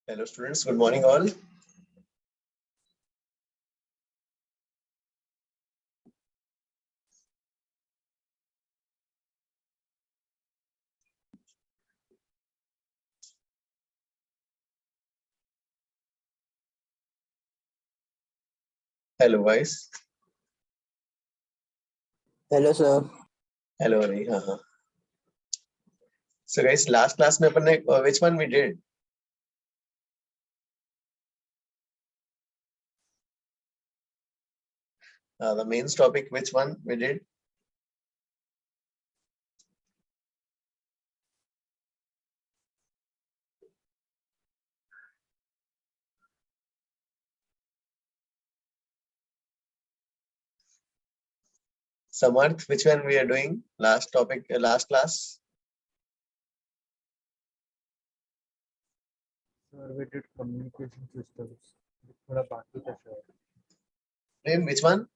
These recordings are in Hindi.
Hello students, good morning all. Hello guys. Hello sir. Hello Ari. So guys, last class में अपन ने which one we did? The main topic, which one we did? Samarth, which one we are doing? Last topic, last class. Sir, we did communication systems. थोड़ा बाकी था शायद. Prem, which one?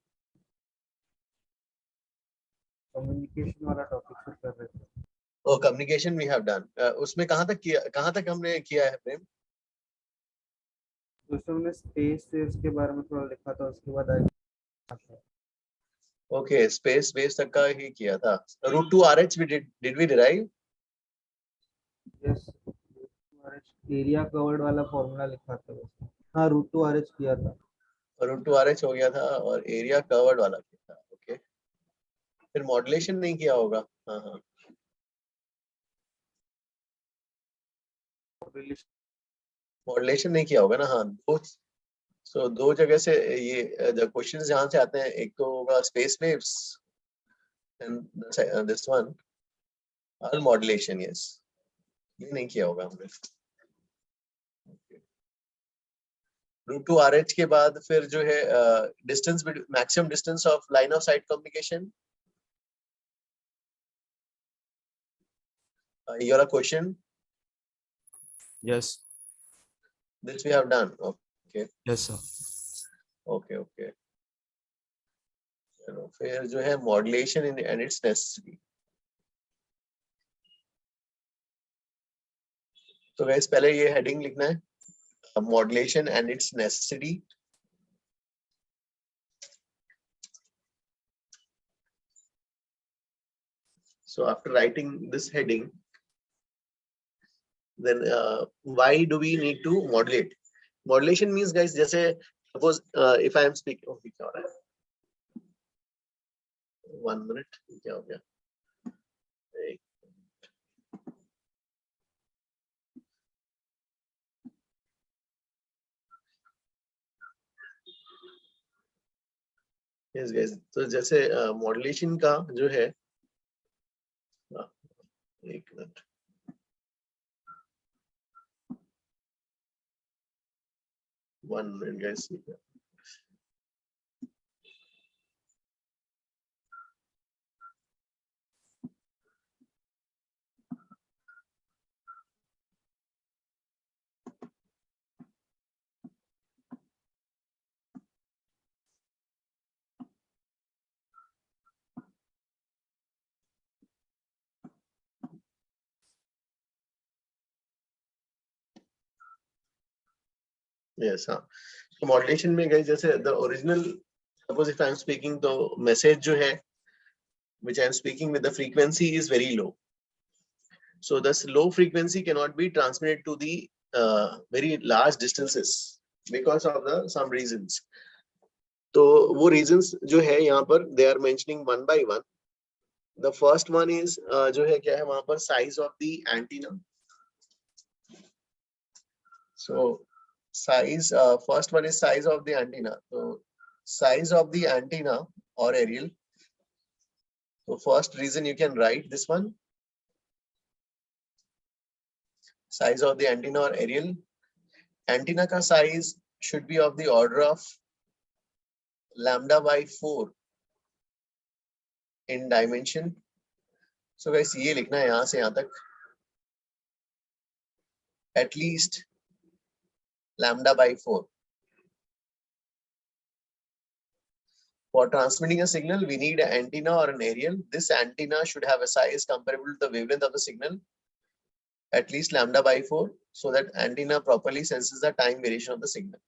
Communication वाला topic से कर रहे थे. Oh, communication we have done. उसमें कहाँ तक हमने किया है प्रेम? उसमें हमने space waves के बारे में थोड़ा लिखा था, उसके बाद आगे. Okay, space waves तक का ही किया था. Root 2 RH we did we derive? Yes. Area covered वाला फॉर्मूला लिखा था उसमें. हाँ, रूट टू आरएच किया था. Root 2 RH हो गया था और एरिया कवर्ड वाला किया था. ओके. फिर मॉड्यूलेशन नहीं किया होगा. हाँ. मॉड्यूलेशन नहीं किया होगा ना. हाँ, दो जगह से ये क्वेश्चंस जहां से आते हैं, एक तो होगा space waves and this one all modulation. Yes, ये नहीं किया होगा हमने. रूट टू आरएच के बाद फिर जो है distance, maximum distance of line of site communication. Your question. Yes. This we have done. Okay. Yes, sir. Okay. चलो फिर जो है modulation in and it's necessity. तो गाइस पहले ये हेडिंग लिखना है, modulation and it's necessity. So after writing this heading, then why do we need to modulate? Modulation means guys, जैसे suppose if I am speaking, okay, क्या हो रहा है? 1 minute, क्या हो गया? Yes guys, तो जैसे मॉड्यूलेशन का जो है, एक minute. One minute guys. Yes, हाँ. तो मॉड्यूलेशन में guys जैसे the original, suppose if I am speaking, तो message जो है which I am speaking with, the frequency is very low. So this low frequency cannot be transmitted to the very large distances because of the some reasons. तो वो reasons जो है यहाँ पर they are mentioning one by one. The first one is जो है क्या है वहाँ पर size of the antenna. So size, first one is size of the antenna. So size of the antenna or aerial. So first reason you can write this one. Size of the antenna or aerial. Antenna ka size should be of the order of lambda by 4 in dimension. So guys ये लिखना है यहाँ से यहाँ तक, at least lambda by 4. For transmitting a signal, we need an antenna or an aerial. This antenna should have a size comparable to the wavelength of the signal. at least lambda by 4 so that antenna properly senses the time variation of the signal.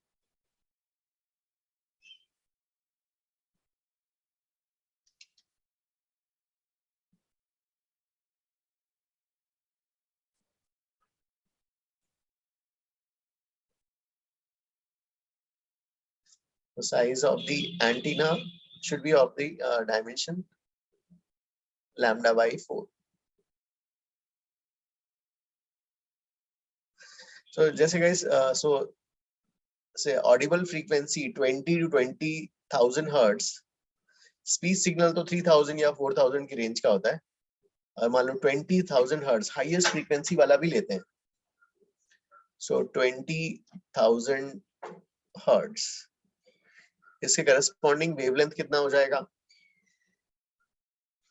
The size of the antenna should be of the dimension lambda by 4. So just guys, so say audible frequency 20 to 20,000 hertz, speech signal तो 3000 या 4000 की रेंज का होता है, और मान लो 20,000 hertz हाईएस्ट फ्रीक्वेंसी वाला भी लेते हैं. So 20,000 hertz, इसके करस्पॉन्डिंग वेवलेंथ कितना हो जाएगा?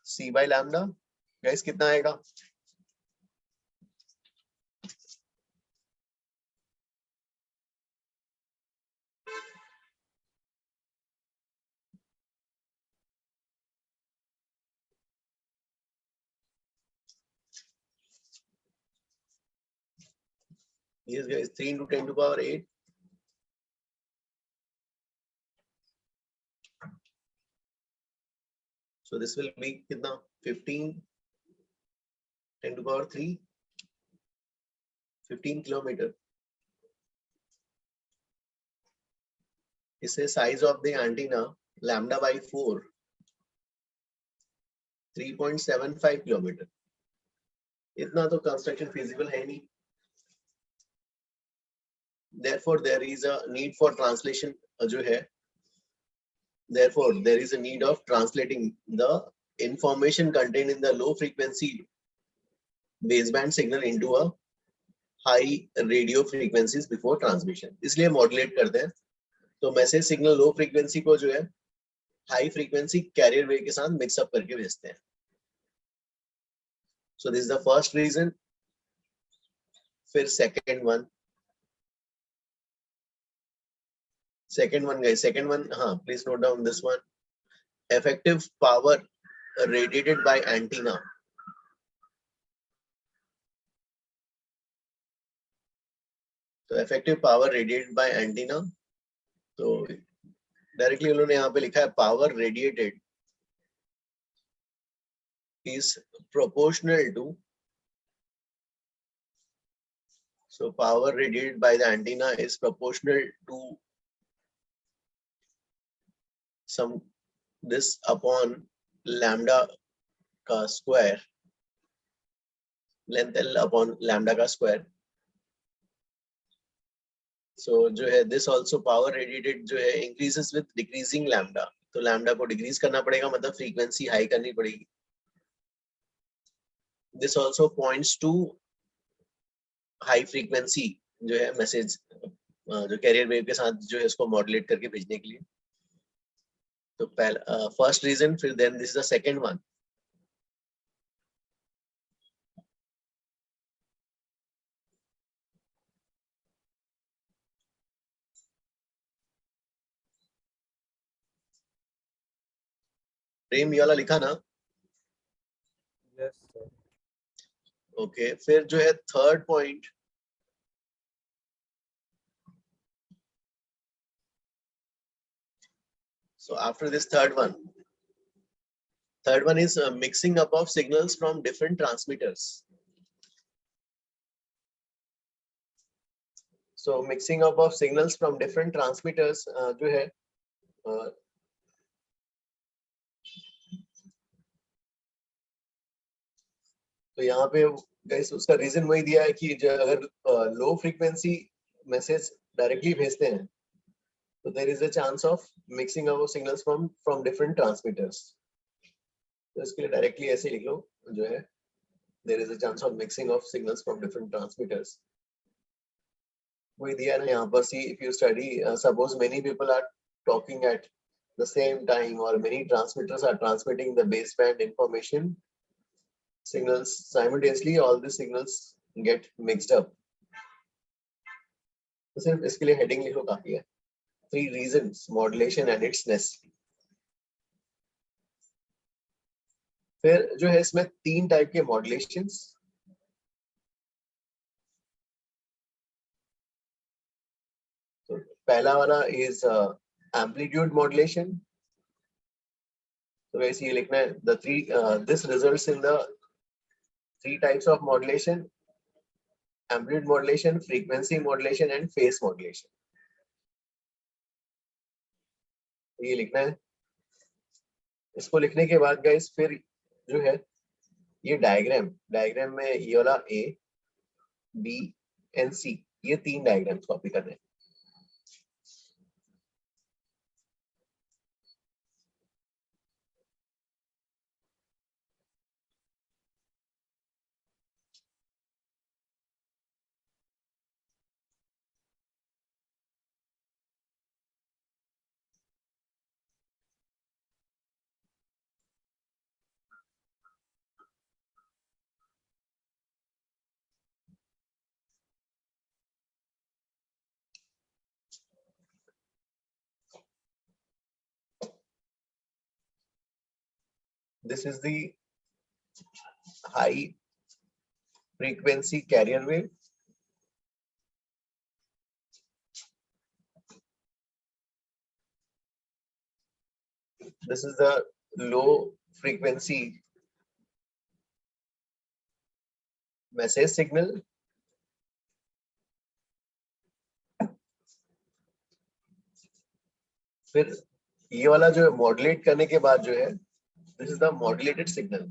C by lambda, गाइस कितना आएगा? Yes guys, 3 into 10 to power 8. So this will be कितना? 15 10 to power 3, 15 kilometer. इससे size of the antenna lambda by 4, 3.75 kilometer. इतना तो construction feasible है नहीं. Therefore, there is a need for translation जो है. Therefore, there is a need of translating the information contained in the low frequency baseband signal into a high radio frequencies before transmission. इसलिए modulate करते हैं. तो मैसेज सिग्नल लो फ्रीक्वेंसी को जो है हाई फ्रीक्वेंसी कैरियर वेव के साथ मिक्स अप करके भेजते हैं. So this is the first reason. फिर second one guys, second one, हाँ please note down this one. Effective power radiated by antenna. तो effective power radiated by antenna, तो डायरेक्टली उन्होंने यहाँ पे लिखा है power radiated is proportional to, so power radiated by the antenna is proportional to some this upon lambda का square, length L upon lambda का square. So जो है this also power radiated जो है increases with decreasing lambda. तो lambda को decrease करना पड़ेगा, मतलब frequency high करनी पड़ेगी. This also points to high frequency जो है मैसेज जो कैरियर वेव के साथ जो है इसको मॉड्यूलेट करके भेजने के लिए. तो पहला फर्स्ट रीजन, फिर then this is the second one. प्रेम ये वाला लिखा ना? Yes, sir. ओके, फिर जो है third point, so after this third one is mixing up of signals from different transmitters. So mixing up of signals from different transmitters जो है तो यहाँ पे गाइस उसका रीजन वही दिया है कि अगर लो फ्रीक्वेंसी मैसेज डायरेक्टली भेजते हैं तो there is a chance of mixing up of signals from different transmitters. तो इसके लिए डायरेक्टली ऐसे लिख लो जो है there is a chance of mixing of signals from different transmitters. वही दिया ना यहाँ पर. See if you study suppose many people are talking at the same time or many transmitters are transmitting the baseband information signals simultaneously, all the signals get mixed up. तो सिर्फ इसके लिए हेडिंग लिखो काफी है. 3 reasons modulation and its necessity. फिर जो है इसमें 3 टाइप के मॉड्यूलेशंस. पहला वाला is amplitude modulation. तो guys ये लिखना है the three this results in the three types of modulation: amplitude modulation, frequency modulation and phase modulation. ये लिखना है. इसको लिखने के बाद गाइस फिर जो है ये डायग्राम में ये वाला A, B and C ये तीन डायग्राम्स कॉपी करने हैं. This is the high frequency carrier wave. This is the low frequency message signal. फिर ये वाला जो मॉड्यूलेट करने के बाद जो है this is the modulated signal.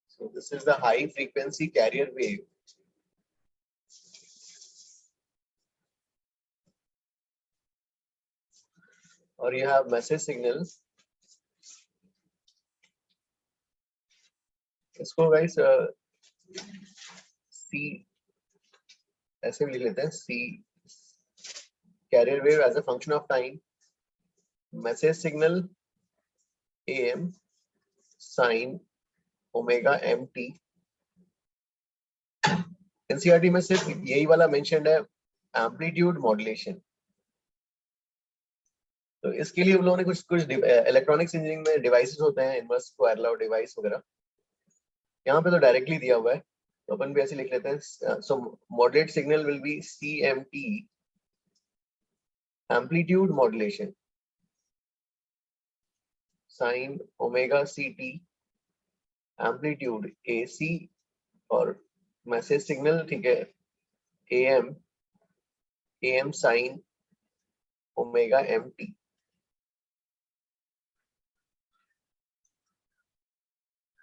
So this is the high frequency carrier wave. Or you have message signals. इसको guys C ऐसे भी लिख लेते हैं C carrier wave as a function of time. Message signal AM sin omega mt. NCERT में सिर्फ यही वाला मेंशन्ड है एम्पलीट्यूड मॉड्यूलेशन. तो इसके लिए हम लोगों ने कुछ इलेक्ट्रॉनिक्स इंजीनियरिंग में डिवाइसेस होते हैं, इनवर्स स्क्वायर लॉ डिवाइस वगैरह. यहाँ पे तो डायरेक्टली दिया हुआ है तो अपन भी ऐसे लिख लेते हैं. So modulated signal will be CMT amplitude modulation sin omega CT amplitude AC और मैसेज सिग्नल ठीक है AM sin omega MT.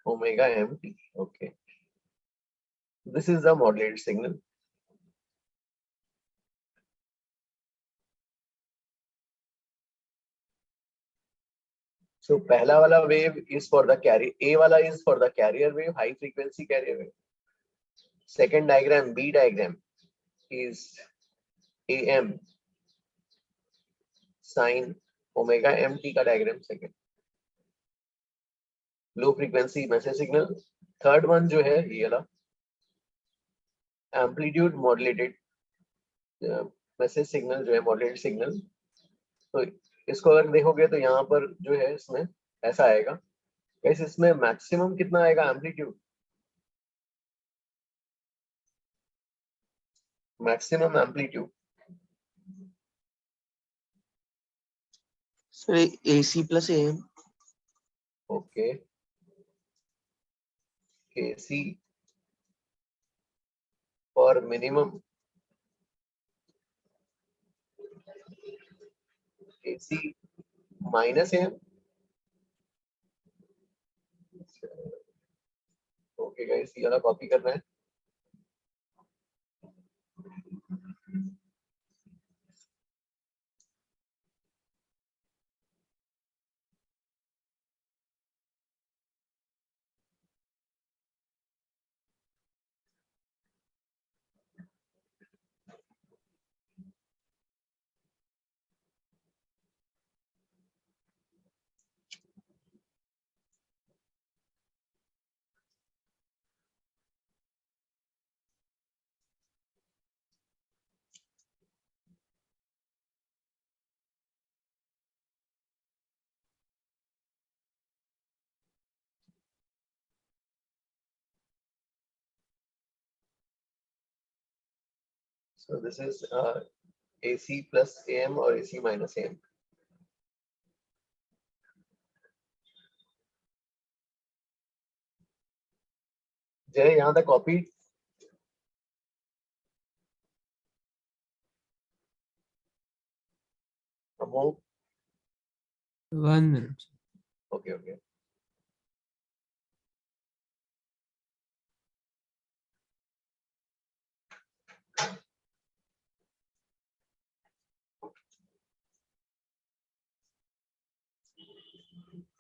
Omega MT. Okay, this is the modulated signal. So पहला वाला wave is for the carrier. A वाला is for the carrier wave, high frequency carrier wave. Second diagram, B diagram, is AM sin omega MT का diagram second. Low frequency message signal. Third one जो है ये वाला amplitude modulated message signal जो है modulated signal. तो इसको अगर देखोगे तो यहाँ पर जो है इसमें ऐसा आएगा. वैसे इसमें मैक्सिमम कितना आएगा amplitude? Maximum amplitude sir AC plus AM. Okay AC for minimum AC minus AM. Okay guys ये वाला कॉपी करना है. So this is AC plus AM or AC minus AM. जय यहाँ तक copy Amok 1 minute. Okay okay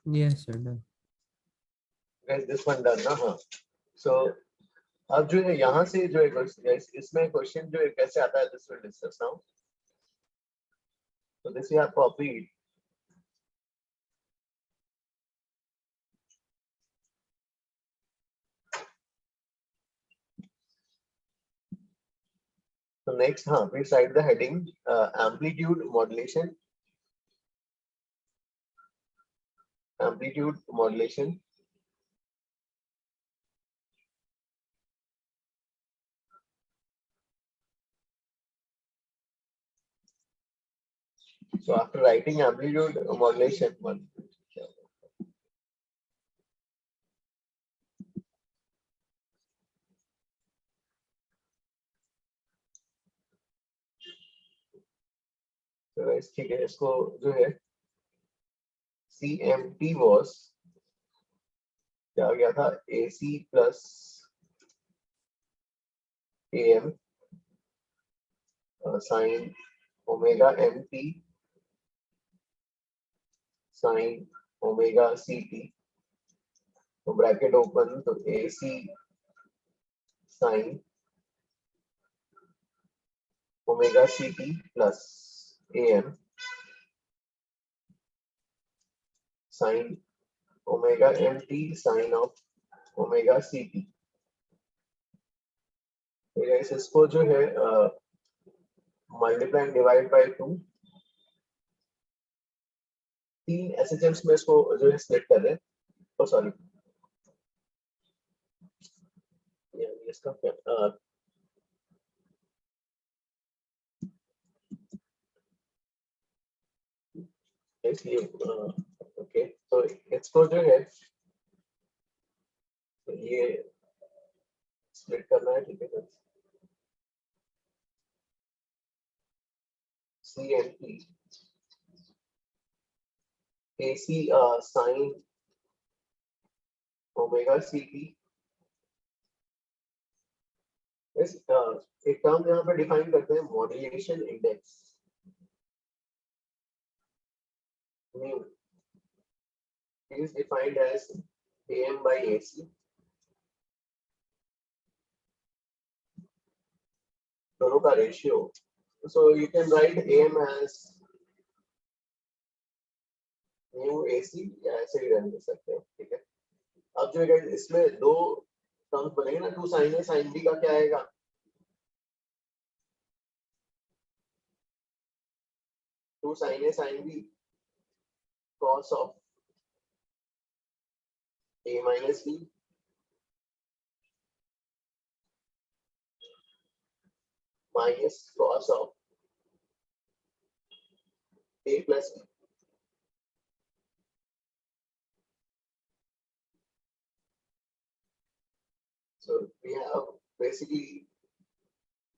Yes, sir. Done. guys this one done ना हाँ so अब जो है यहाँ से जो है guys इसमें क्वेश्चन जो है कैसे आता है this will discuss now so this we have copied so next हाँ please write the heading amplitude modulation so after writing amplitude modulation one तो guys ठीक है इसको जो है CMT was क्या आ गया था AC plus AM sin omega MT sin omega CT तो ब्रैकेट ओपन तो AC sin omega CT plus AM sin omega MT sin of omega CT तो guys इसको जो है मल्टीप्लाई डिवाइड बाय 2 तीन SHMs में इसको जो है स्प्लिट कर रहे हैं oh sorry इसका क्या इसलिए ओके तो इसको जो है तो ये स्प्लिट करना है ठीक है CMT AC sin omega CT इस एक टर्म यहाँ पे डिफाइन करते हैं modulation index mu is defined as AM by AC दोनों का ratio so you can write AM as mu AC या ऐसे ही रहने दे सकते हैं ठीक है अब जो है इसमें दो टर्म्स बनेंगे ना 2 sin A sin B का क्या आएगा 2 sin A sin B cos of A minus B minus cos of A plus B so we have basically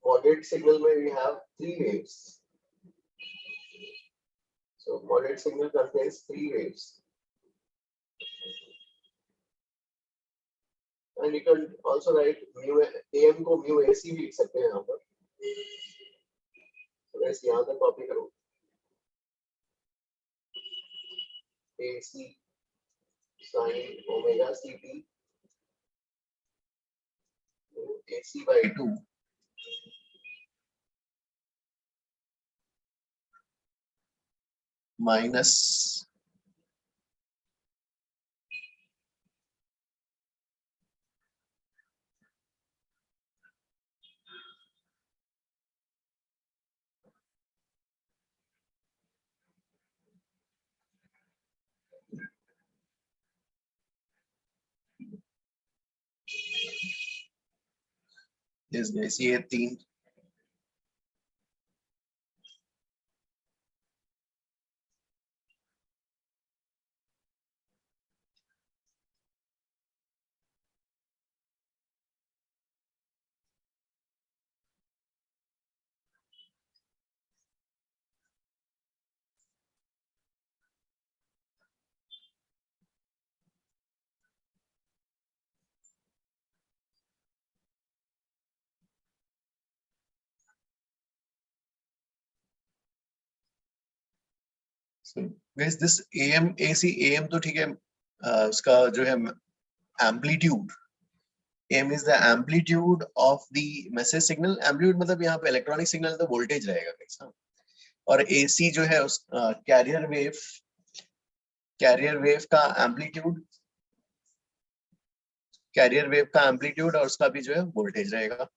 moderate signal where we have 3 waves so moderate signal contains 3 waves and you can also write mu AM को mu AC भी लिख सकते हैं यहाँ पर तो वैसे यहाँ तक कॉपी करो AC sin omega CT AC by 2 minus this guys ये तीन So guys, this AM AC AM तो ठीक है, उसका जो है amplitude, AM is the amplitude of the message signal. Amplitude मतलब यहाँ पे इलेक्ट्रॉनिक सिग्नल तो वोल्टेज रहेगा guys, हाँ. और AC जो है उस कैरियर वेव का एम्पलीट्यूड, कैरियर वेव का एम्पलीट्यूड और उसका भी जो है वोल्टेज रहेगा.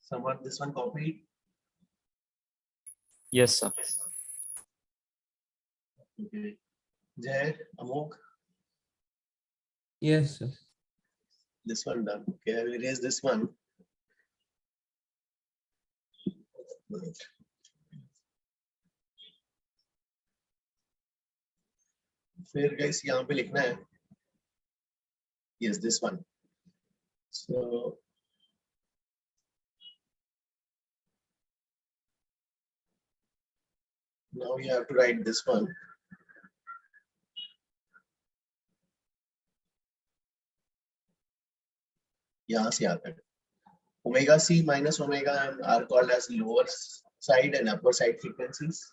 Someone this one copied. Yes, sir. Okay. Jay, Amok, Yes, sir. this one done. Okay, I will erase this one. Right. फिर guys यहाँ पे लिखना है. Yes, this one. So now you have to write this one. यहाँ से आता है. Omega C minus omega m are called as lower side and upper side frequencies.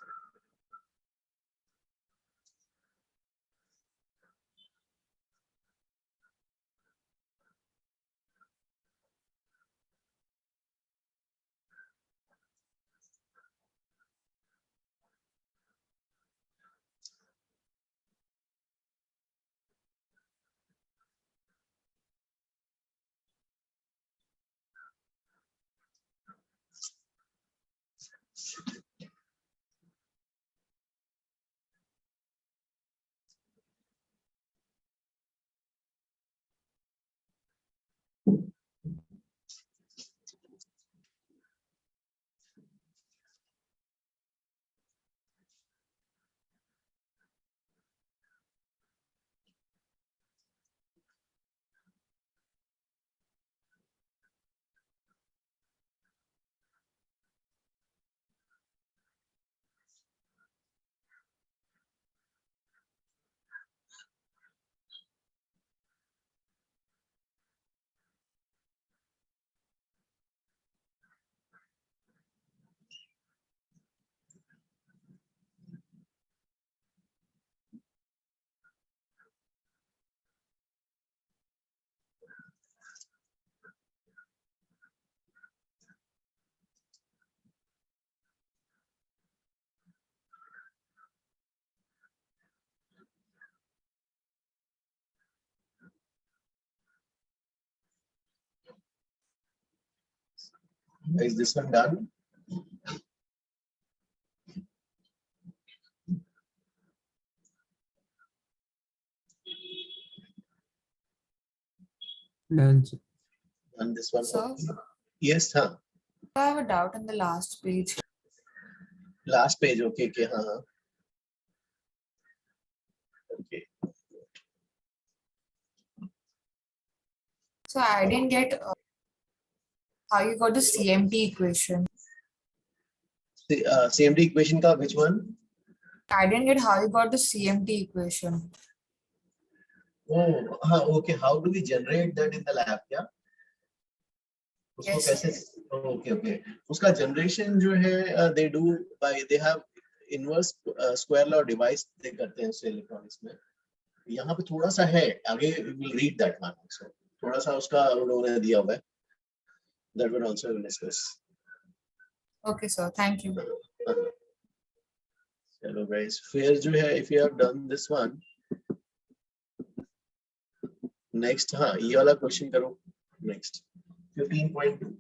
Is this one done? Done, sir. And this one. Sir? Yes, huh? I have a doubt on the last page. Last page. Okay, okay, huh? Okay. So I didn't get how you got the CMT equation. CMT equation का which one? I didn't get how you got the CMT equation. Oh, हाँ, okay. How do we generate that in the lab? क्या? उसको Yes. कैसे? Okay, okay. उसका generation जो है, they do by they have inverse square law device they करते हैं उससे electronics में. यहाँ पे थोड़ा सा है, आगे we will read that one also. थोड़ा सा उसका उन्होंने दिया हुआ है. That one also we will discuss. Okay, sir. Thank you. चलो guys, फिर जो है if you have done this one, next हाँ ये वाला question करो. Next 15.2.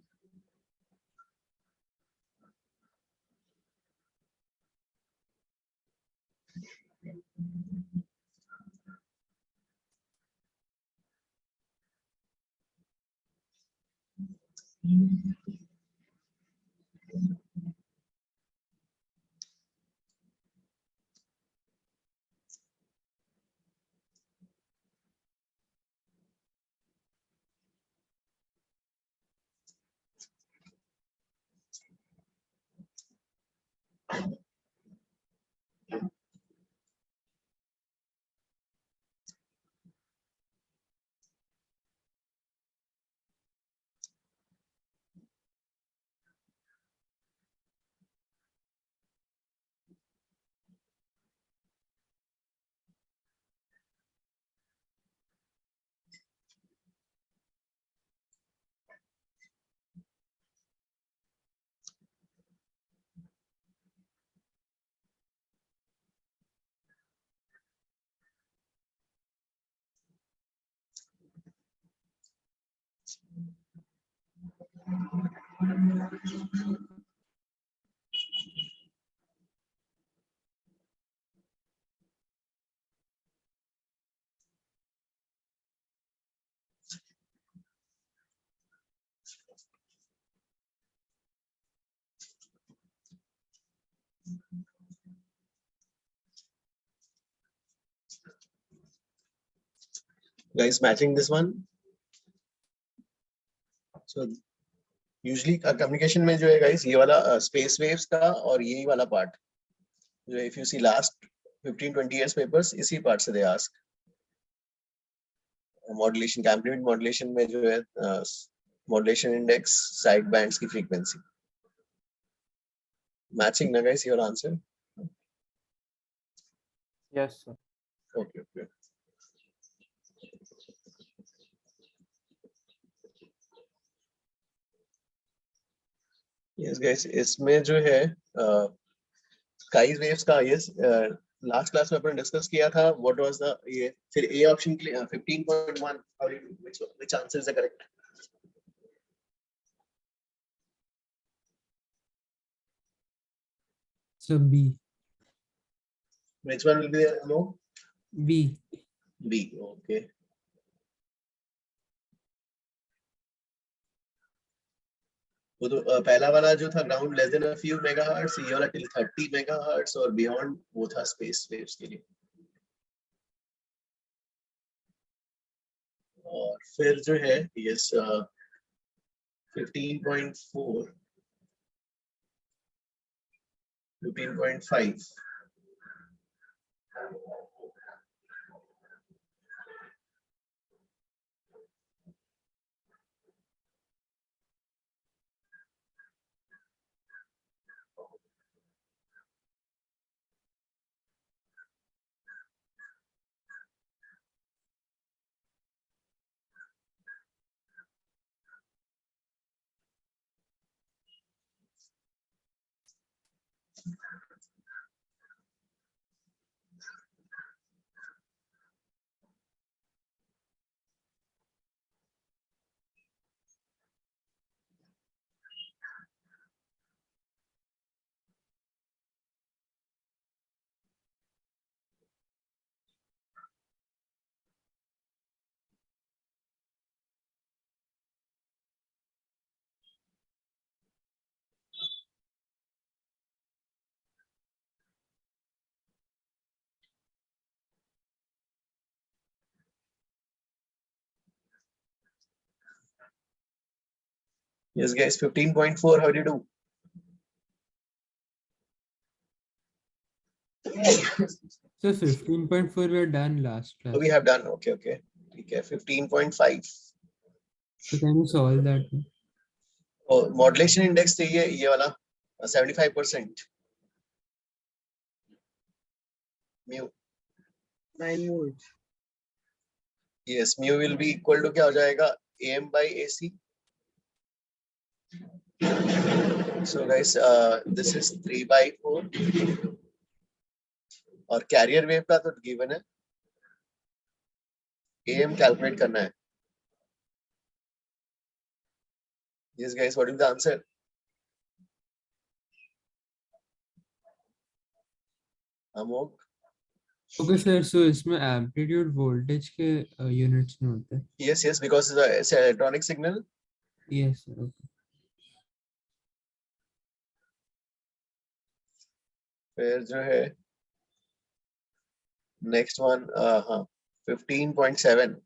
Guys, matching this one. So usually communication में जो है guys ये वाला space waves का और यही वाला part जो if you see last 15-20 years papers इसी part से they ask modulation amplitude modulation में जो है modulation index side bands की frequency matching ना guys your answer. Yes, sir. Okay. Yes guys, इसमें जो है sky waves का yes last class में अपन discuss किया था what was the ये फिर A option 15.1 which answer is the correct? So B. Which one will be there? No? B. B. Okay. वो तो पहला वाला जो था ground less than a few megahertz ये वाला till 30 megahertz और beyond वो था space waves के लिए और फिर जो है yes 15.4 15.5 Yes, guys, 15.4, how do you do? So 15.4 we are done last class. So we have done, okay. Okay, 15.5. So can you solve that one? Oh, modulation index चाहिए ये वाला 75%. Mu. 9 volts. Yes, mu will be equal to क्या हो जाएगा? AM by AC. So guys, this is 3/4. और carrier wave का तो given है. AM calculate करना है. Yes guys, what is the answer? Amok. Okay sir, so इसमें amplitude voltage के units में होते हैं. Yes, because it's an electronic signal. Yes sir. Okay. फिर जो है next one हाँ 15.7.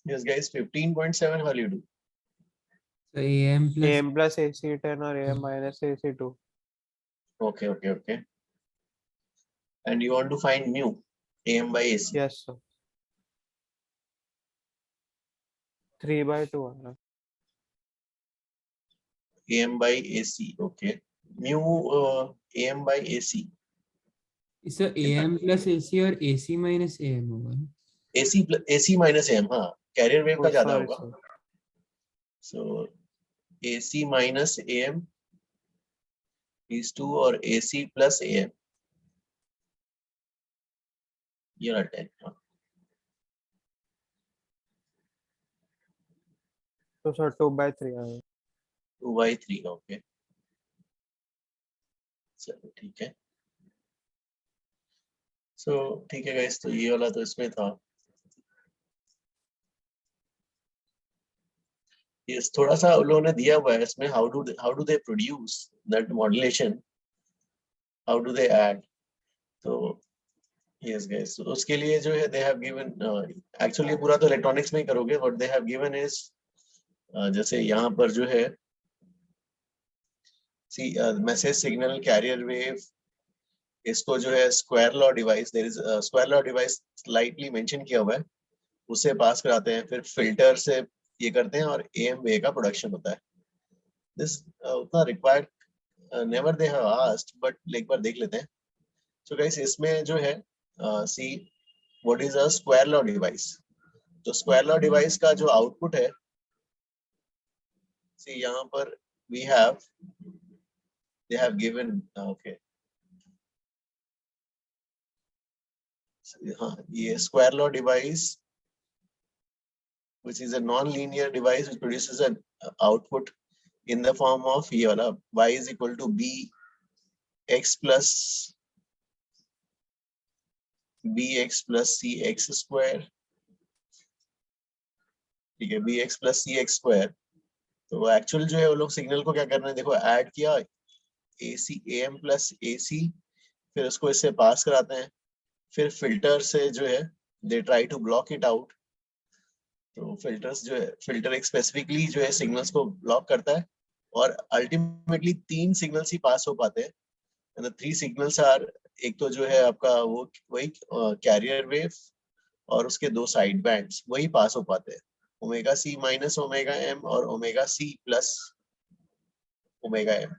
Yes, guys, 15.7, how will you do? So AM plus AM plus AC10 or AM minus AC2. Okay, okay, okay. And you want to find mu, AM by AC. Yes, sir. 3/2. AM by AC, okay. Mu AM by AC. so AM plus AC और AC minus AM होगा ना? AC minus AM, हाँ. Carrier wave का Oh, ज्यादा sorry, होगा. sir. So AC minus AM is 2 or AC plus AM. You're at 10. हाँ. So, sir, 2/3 आएगा. 2/3, okay. चलो ठीक है. So ठीक है guys, तो ये वाला तो इसमें था. Yes, थोड़ा सा उन लोगों ने दिया हुआ है इसमें. How do they produce that modulation? How do they add? तो yes guys, so उसके लिए जो है they have given actually पूरा तो electronics में ही करोगे. What they have given is जैसे यहाँ पर जो है see message signal carrier wave, इसको जो है square law device, there is square law device slightly mention किया हुआ है, उसे पास कराते हैं, फिर फिल्टर से ये करते हैं और एएम वे का प्रोडक्शन होता है. दिस उतना required never they have asked, but एक बार देख लेते हैं. सो गाइस, इसमें जो है see what is a square law device. तो स्क्वायर लॉ डिवाइस का जो आउटपुट है, सी यहाँ पर we have they have given okay. हाँ, ये square law device which is a non-linear device which produces an output in the form of ये वाला y is equal to bx plus cx square. ठीक है, bx plus cx square. तो एक्चुअल जो है वो लोग सिग्नल को क्या करना है, देखो ऐड किया ac am plus ac, फिर उसको इससे पास कराते हैं, फिर फिल्टर से जो है they try to block it out. तो फिल्टर्स जो है, फिल्टर एक स्पेसिफिकली जो है सिग्नल्स को ब्लॉक करता है और अल्टीमेटली 3 सिग्नल्स ही पास हो पाते हैं. एंड द 3 सिग्नल्स आर, एक तो जो है आपका वो वही कैरियर वेव और उसके 2 साइड बैंड्स वही पास हो पाते हैं, omega C minus omega M और omega C plus omega M.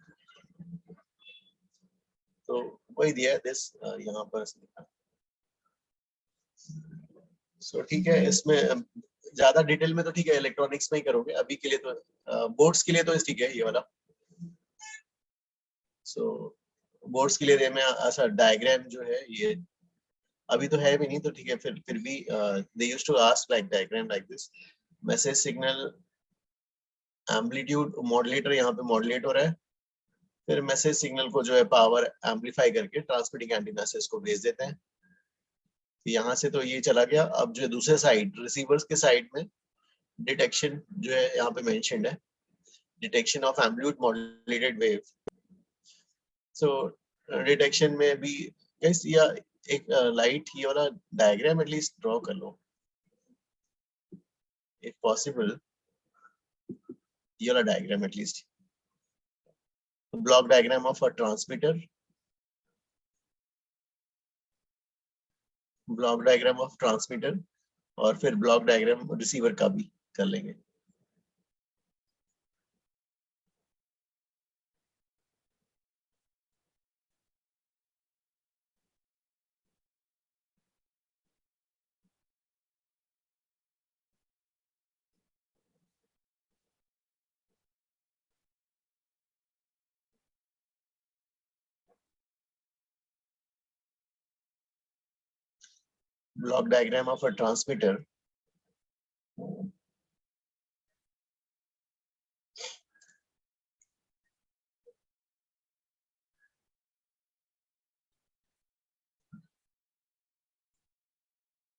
तो वही दिया है दिस यहाँ पर. सो ठीक है, इसमें ज्यादा डिटेल में तो ठीक है इलेक्ट्रॉनिक्स में ही करोगे अभी के लिए, तो बोर्ड्स के लिए तो ठीक है ये वाला. सो बोर्ड्स के लिए मैं ऐसा डायग्राम जो है ये अभी तो है भी नहीं, तो ठीक है, फिर भी they used to ask like diagram like this. Message signal amplitude modulator यहाँ पे मॉड्यूलेट हो रहा है, फिर मैसेज सिग्नल को जो है पावर एम्पलीफाई करके ट्रांसमिटिंग एंटीना से इसको भेज देते हैं. यहाँ से तो ये चला गया. अब जो है दूसरे साइड रिसीवर्स के साइड में डिटेक्शन जो है यहाँ पे मेंशन्ड है, detection of amplitude modulated wave. So detection में भी गाइस या एक लाइट ये वाला डायग्राम एटलीस्ट ड्रॉ कर लो इफ पॉसिबल. ये वाला diagram at least, block diagram of a transmitter, block diagram of transmitter, और फिर ब्लॉक डायग्राम रिसीवर का भी कर लेंगे. Block diagram of a transmitter.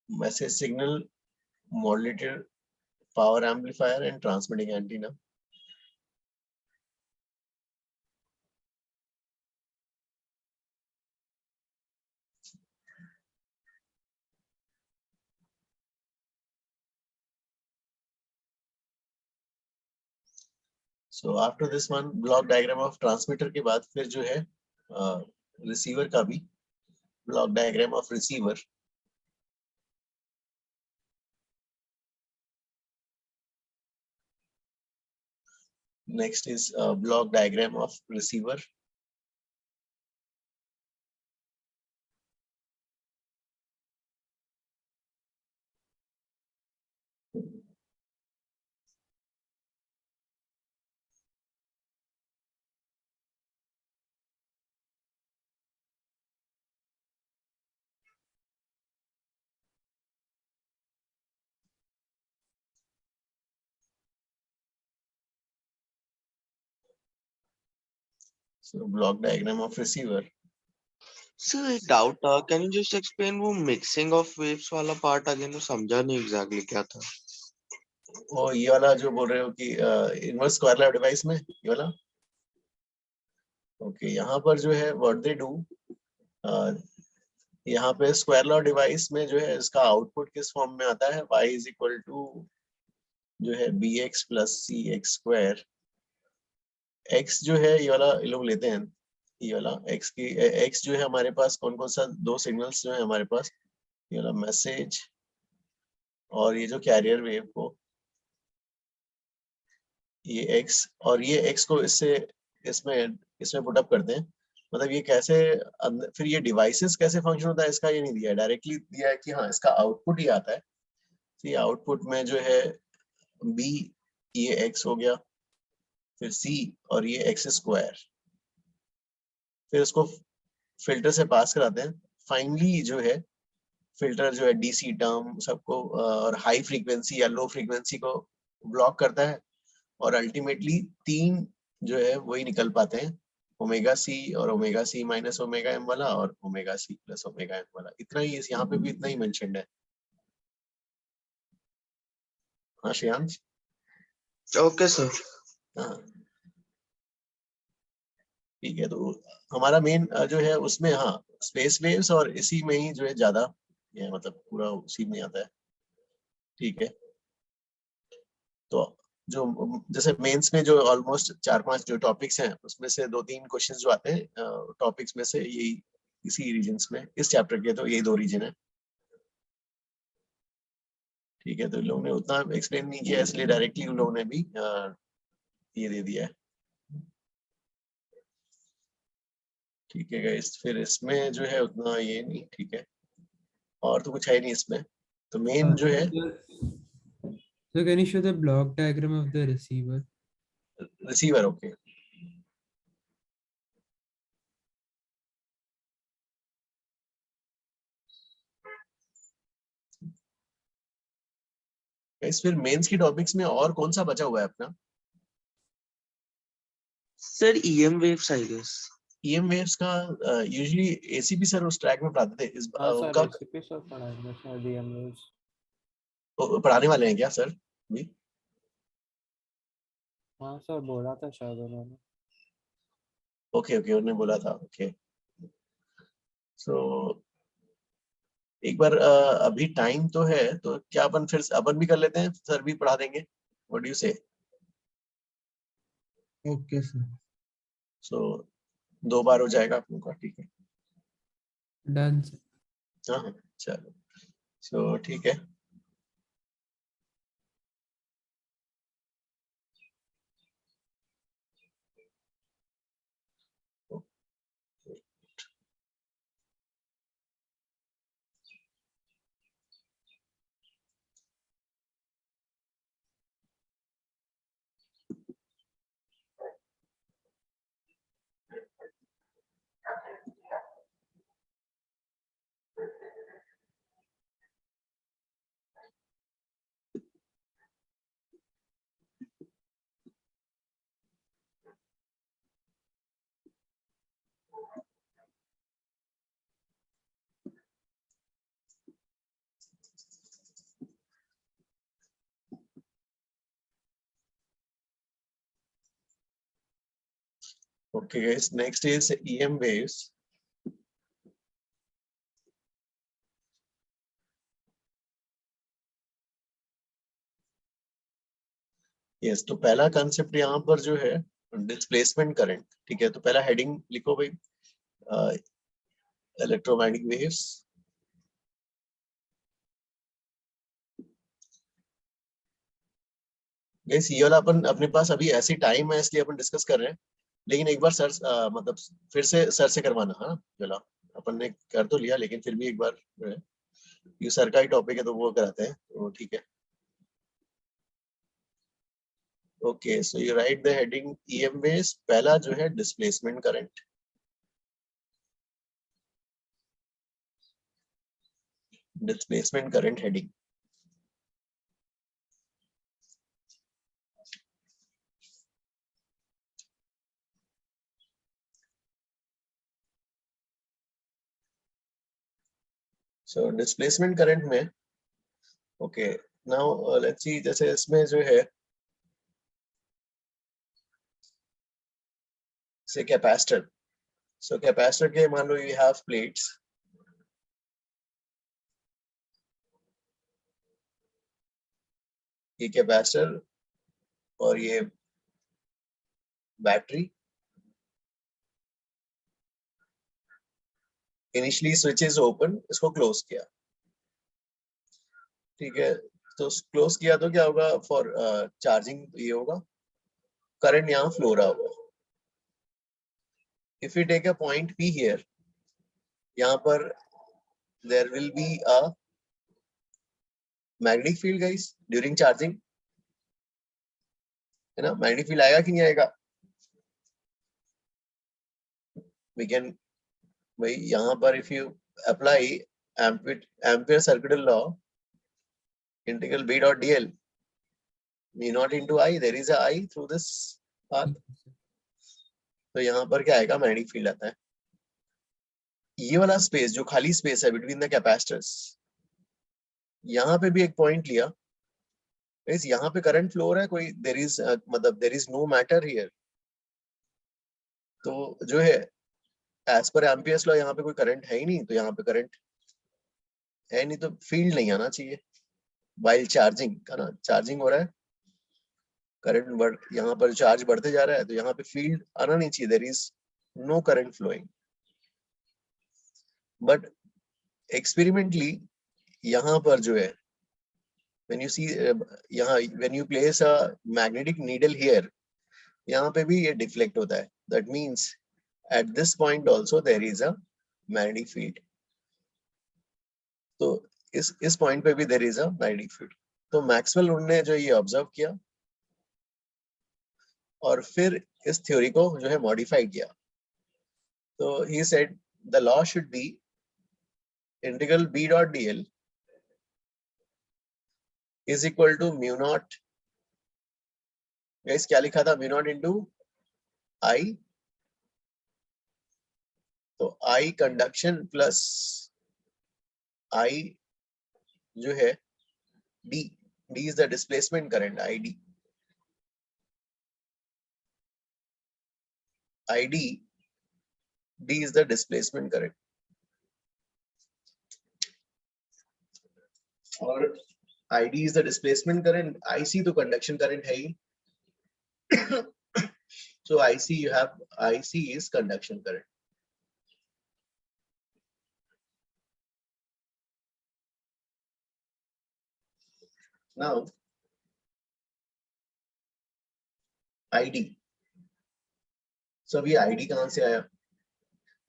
Message signal, modulator, power amplifier, and transmitting antenna. So after this one block diagram of transmitter के बाद फिर जो है receiver का भी block diagram of receiver. Next is block diagram of receiver. So block diagram of receiver. Sir एक डाउट था, कैन यू जस्ट एक्सप्लेन वो मिक्सिंग ऑफ वेव्स वाला पार्ट अगेन? वो समझा नहीं एग्जैक्टली क्या था। वो ये वाला जो बोल रहे हो कि इनवर्स स्क्वायर लाइव डिवाइस में ये वाला। ओके यहाँ पर जो है व्हाट दे डू, यहाँ पे स्क्वायर लॉ डिवाइस में जो है इसका आउटपुट किस फॉर्म में आता है, y इज इक्वल टू जो है bx प्लस सी एक्स स्क्वायर। x जो है ये वाला ये लोग लेते हैं, ये वाला x की x जो है हमारे पास कौन कौन सा दो सिग्नल्स जो है हमारे पास, ये वाला मैसेज और ये जो कैरियर वेव को, ये x और ये x को इससे इसमें पुट अप करते हैं। मतलब ये कैसे फिर ये डिवाइसेस कैसे फंक्शन होता है इसका ये नहीं दिया है, डायरेक्टली दिया है कि हाँ इसका आउटपुट ही आता है। तो ये आउटपुट में जो है b ये x हो गया, फिर c और ये x स्क्वायर, फिर इसको फिल्टर से पास कराते हैं। फाइनली जो है फिल्टर जो है डीसी टर्म सबको और हाई फ्रीक्वेंसी या लो फ्रीक्वेंसी को ब्लॉक करता है और अल्टीमेटली तीन जो है वही निकल पाते हैं, ओमेगा सी और omega C minus omega M वाला और omega C plus omega M वाला। इतना ही यहाँ पे भी इतना ही मेंशन्ड है। हाँ श्रेयांश। Okay sir. हाँ ठीक है, तो हमारा मेन जो है उसमें हाँ स्पेस वेव्स और इसी में ही जो है ज्यादा ये मतलब पूरा उसी में आता है। ठीक है, तो जो जैसे मेंस में जो ऑलमोस्ट 4-5 जो टॉपिक्स हैं उसमें से 2-3 क्वेश्चंस जो आते हैं टॉपिक्स में से यही इसी रीजन्स में, इस चैप्टर के तो यही 2 रीजन है। ठीक है, तो इन लोगों ने उतना एक्सप्लेन नहीं किया इसलिए डायरेक्टली उन लोगों ने भी ये दे दिया है। ठीक है गाइस, फिर इसमें जो है उतना ये नहीं, ठीक है और तो कुछ है नहीं इसमें, तो मेन जो है So can you show the block diagram of the receiver? Receiver. Okay guys, फिर मेंस की टॉपिक्स में और कौन सा बचा हुआ है अपना? Sir EM waves I guess. EM waves का यूजुअली एसीपी सर उस ट्रैक में पढ़ाते थे। इस हाँ सर, कब रेसिपी सर पढ़ाएंगे शायद ईएम वेव्स। पढ़ाने वाले हैं क्या सर भी? हाँ सर, बोला था शायद उन्होंने। ओके ओके, उन्होंने बोला था। ओके सो एक बार अभी टाइम तो है तो क्या अपन फिर अपन भी कर लेते हैं, सर भी पढ़ा देंगे। व्हाट डू यू से? Okay, sir. सो 2 बार हो जाएगा आप लोगों का। ठीक है, Done, sir. हाँ हाँ चलो, सो ठीक है। Okay guys, next is EM waves. Yes, तो पहला कंसेप्ट यहाँ पर जो है डिस्प्लेसमेंट करंट, ठीक है। तो पहला हेडिंग लिखो भाई, इलेक्ट्रोमैग्नेटिक वेव्स। गाइस ये वाला अपन अपने पास अभी ऐसे टाइम है इसलिए अपन डिस्कस कर रहे हैं, लेकिन एक बार सर मतलब फिर से सर से करवाना, हाँ चलो अपन ने कर तो लिया लेकिन फिर भी एक बार जो है, ये सर का ही टॉपिक है तो वो कराते हैं, तो ठीक है। Okay, so you right the heading EM waves, पहला जो है displacement current, displacement current heading. So displacement current में ओके, नाउ लेट्स सी, जैसे इसमें जो है से कैपेसिटर, सो कैपेसिटर के मान लो यू हैव प्लेट्स, ये कैपेसिटर और ये battery. Initially switch is open, इसको क्लोज किया, ठीक है। तो क्लोज किया तो क्या होगा, फॉर चार्जिंग ये होगा, करंट यहाँ फ्लो रहा होगा। If you take a point P here, यहाँ पर there will be a magnetic field guys during charging, है ना। मैग्नेटिक फील्ड आएगा कि नहीं आएगा, वी कैन भाई यहाँ पर if you apply ampere circuital law, integral B dot dl mu naught into I, there is a I through this path, तो यहाँ पर क्या आएगा, मैग्नेटिक फील्ड आता है। ये वाला स्पेस जो खाली स्पेस है बिटवीन द कैपेसिटर्स, यहाँ पे भी एक पॉइंट लिया, इस यहाँ पे करंट फ्लो हो रहा है, कोई देयर इज मतलब there is no matter here, तो जो है एज पर एम्पियर्स लॉ यहाँ पे कोई करंट है ही नहीं, तो यहाँ पे करंट है नहीं तो फील्ड नहीं आना चाहिए। वाइल चार्जिंग है ना, चार्जिंग हो रहा है, करंट बढ़, यहाँ पर चार्ज बढ़ते जा रहा है, तो यहाँ पे फील्ड आना नहीं चाहिए, there is no current flowing. But experimentally यहाँ पर जो है, when you see यहाँ when you place a magnetic needle here, यहाँ पे भी ये डिफ्लेक्ट होता है, that means at this point also there is a magnetic field, तो इस पॉइंट पे भी there is a magnetic field। तो मैक्सवेल उन्होंने जो ये ऑब्जर्व किया और फिर इस थ्योरी को जो है मॉडिफाई किया, तो he said the law should be integral B dot dl is equal to mu naught, guys क्या लिखा था, mu naught into I, तो I कंडक्शन प्लस I जो है D, D is the displacement current, ID, ID, D is the displacement current, और ID is the displacement current, IC तो conduction current है ही, so IC you have, IC is conduction current। Now ID, so अभी ID कहाँ से आया,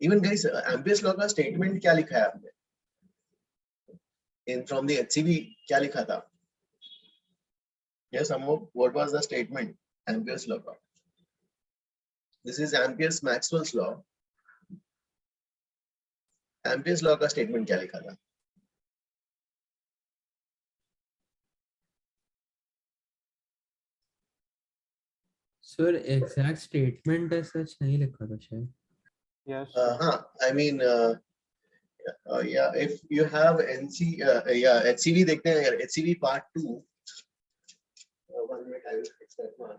इवन गाइस एम्पियर्स लॉ का स्टेटमेंट क्या लिखा है आपने, in from the HCV क्या लिखा था, yes Ammo, what was the statement, Ampere's law, this is Ampere's Maxwell's law, Ampere's law का स्टेटमेंट क्या लिखा था, सर एग्जैक्ट स्टेटमेंट सच नहीं लिखा था शायद। Yes. हाँ I mean yeah, if you have NC yeah HCV देखते हैं यार, HCV part 2, 1 minute I will fix that one,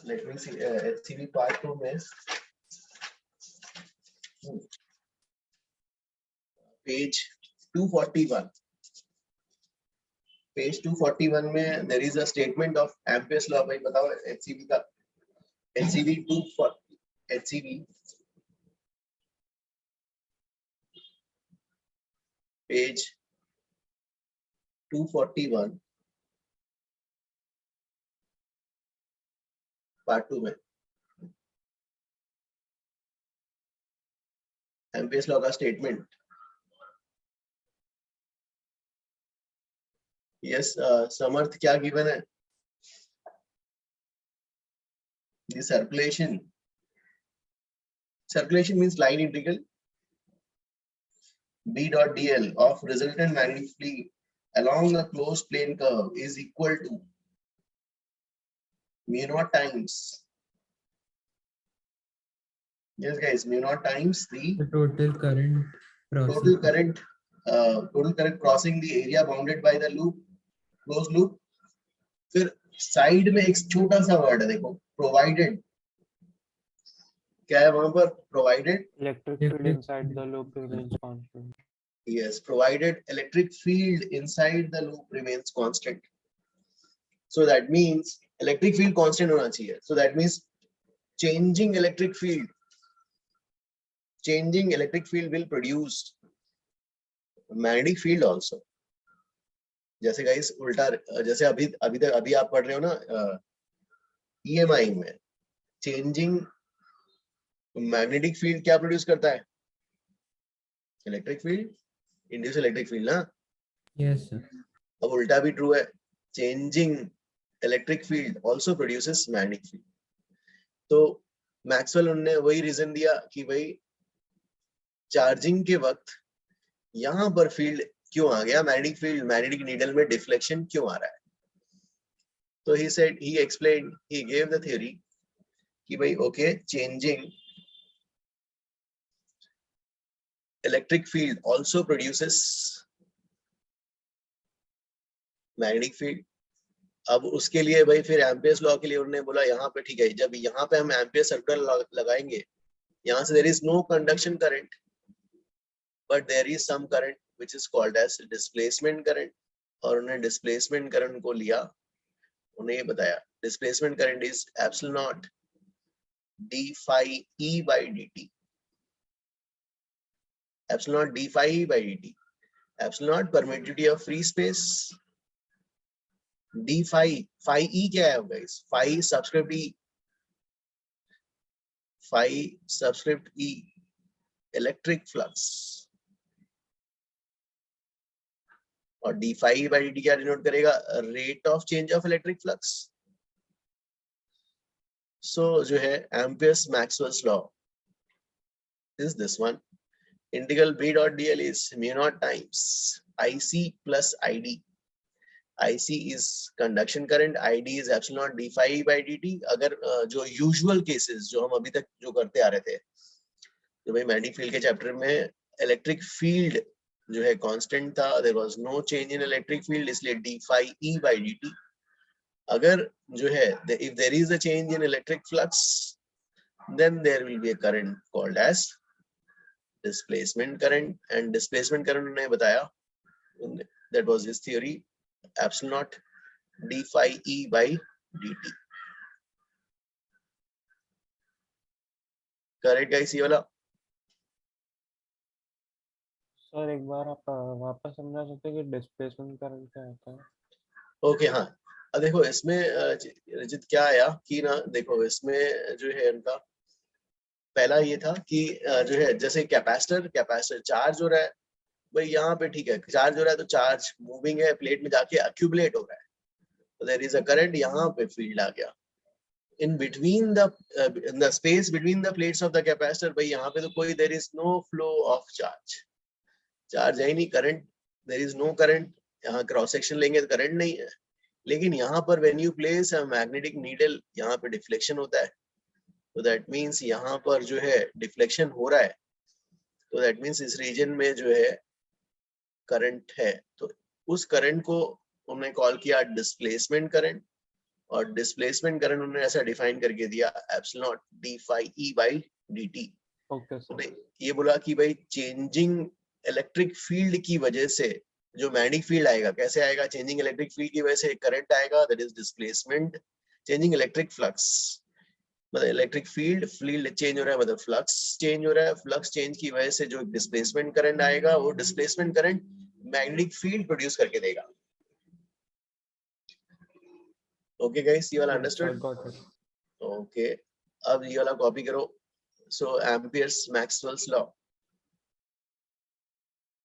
let me see HCV part 2 में पेज 241. पेज 241 में there is a statement of Ampere's law. भाई बताओ HCV का HCV 2 HCV पेज 241 पार्ट 2 में Ampere's law का स्टेटमेंट. यस समर्थ क्या गिवन है? The circulation means line integral B dot dl of resultant magnetic field along a closed plane curve is equal to mu naught times, yes guys, mu naught times the total current total crossing. current crossing the area bounded by the loop, closed loop. फिर साइड में एक छोटा सा वर्ड है देखो, प्रोवाइडेड. क्या है वहां पर? Provided Electric field inside the loop remains constant. yes, provided electric field inside the loop remains constant. So that means electric field constant होना चाहिए. So that means changing electric field will produce magnetic field also. जैसे गाइस उल्टा, जैसे अभी आप पढ़ रहे हो ना EMI में, चेंजिंग मैग्नेटिक फील्ड क्या प्रोड्यूस करता है? Electric field, induce electric field ना. Yes sir. अब उल्टा भी ट्रू है, changing electric field also produces magnetic field. तो मैक्सवेल ने वही रीजन दिया कि भाई चार्जिंग के वक्त यहां पर फील्ड क्यों आ गया, मैग्नेटिक फील्ड, मैग्नेटिक नीडल में डिफ्लेक्शन क्यों आ रहा है. तो he said, he explained, he gave the theory कि भाई okay, changing electric field also produces magnetic field. अब उसके लिए भाई फिर एम्पियर्स लॉ के लिए उन्होंने बोला यहाँ पे ठीक है, जब यहाँ पे हम एम्पियर सर्कुलर लगाएंगे, यहाँ से there is no conduction current but there is some current which is called as displacement current. और उन्होंने displacement current को लिया, उन्हें ये बताया displacement current is epsilon naught d phi e by dt. Epsilon naught d phi e by dt. Epsilon naught permittivity of free space. D phi e क्या है guys? Phi subscript e. Phi subscript e. Electric flux. और d phi e by dt क्या डिनोट करेगा? Rate of change of electric flux. So जो है Ampere's Maxwell's law is this one. Integral B dot dl is mu naught times IC plus ID. IC is conduction current, ID is epsilon naught d phi e by dt. अगर जो usual cases जो हम अभी तक जो करते आ रहे थे, तो भाई मैग्नेटिक फील्ड के चैप्टर में इलेक्ट्रिक फील्ड जो है कांस्टेंट था, there was no change in electric field, इसलिए d phi e by dt. अगर जो है if there is a change in electric flux, then there will be a current called as displacement current. And displacement current उन्होंने बताया, that was his theory, epsilon naught d phi e by dt. Correct guys, ये वाला? सर एक बार आप वापस समझा सकते हैं कि डिस्प्लेसमेंट करंट क्या होता है? ओके हाँ, अब देखो इसमें रजित क्या आया कि ना, देखो इसमें जो है इनका पहला ये था कि जो है जैसे कैपेसिटर चार्ज हो रहा है भाई, यहाँ पे ठीक है चार्ज हो रहा है, तो चार्ज मूविंग है, प्लेट में जाके अक्यूमुलेट हो रहा है, तो देयर इज अ करंट, यहाँ पे फील्ड आ गया. in between the space between the plates of the capacitor, भाई यहाँ पे तो कोई there is no flow of charge है ही नहीं, current, there is no current. यहाँ क्रॉस सेक्शन लेंगे तो करंट नहीं है, लेकिन यहाँ पर when you place a magnetic needle, यहाँ पे डिफ्लेक्शन होता है, तो that means यहाँ पर जो है डिफ्लेक्शन हो रहा है, तो that means इस रीजन में जो है करंट है. तो उस करंट को उन्होंने कॉल किया डिस्प्लेसमेंट करंट, और डिस्प्लेसमेंट करंट उन्होंने ऐसा डिफाइन करके दिया epsilon not d phi e by dt. Okay sir. ये बोला कि भाई चेंजिंग इलेक्ट्रिक फील्ड की वजह से जो मैग्नेटिक फील्ड आएगा, कैसे आएगा? चेंजिंग इलेक्ट्रिक फील्ड की वजह से करंट आएगा, that is displacement. Changing electric flux मतलब इलेक्ट्रिक फील्ड चेंज हो रहा है, मतलब फ्लक्स चेंज हो रहा है। फ्लक्स चेंज की वजह से जो डिस्प्लेसमेंट करंट आएगा, वो displacement current magnetic field produce करके देगा। ओके गाइस, ये वाला Yes, I understood? got it. Okay, अब ये वाला कॉपी करो। सो एम्पियर्स मैक्सवेल्स लॉ,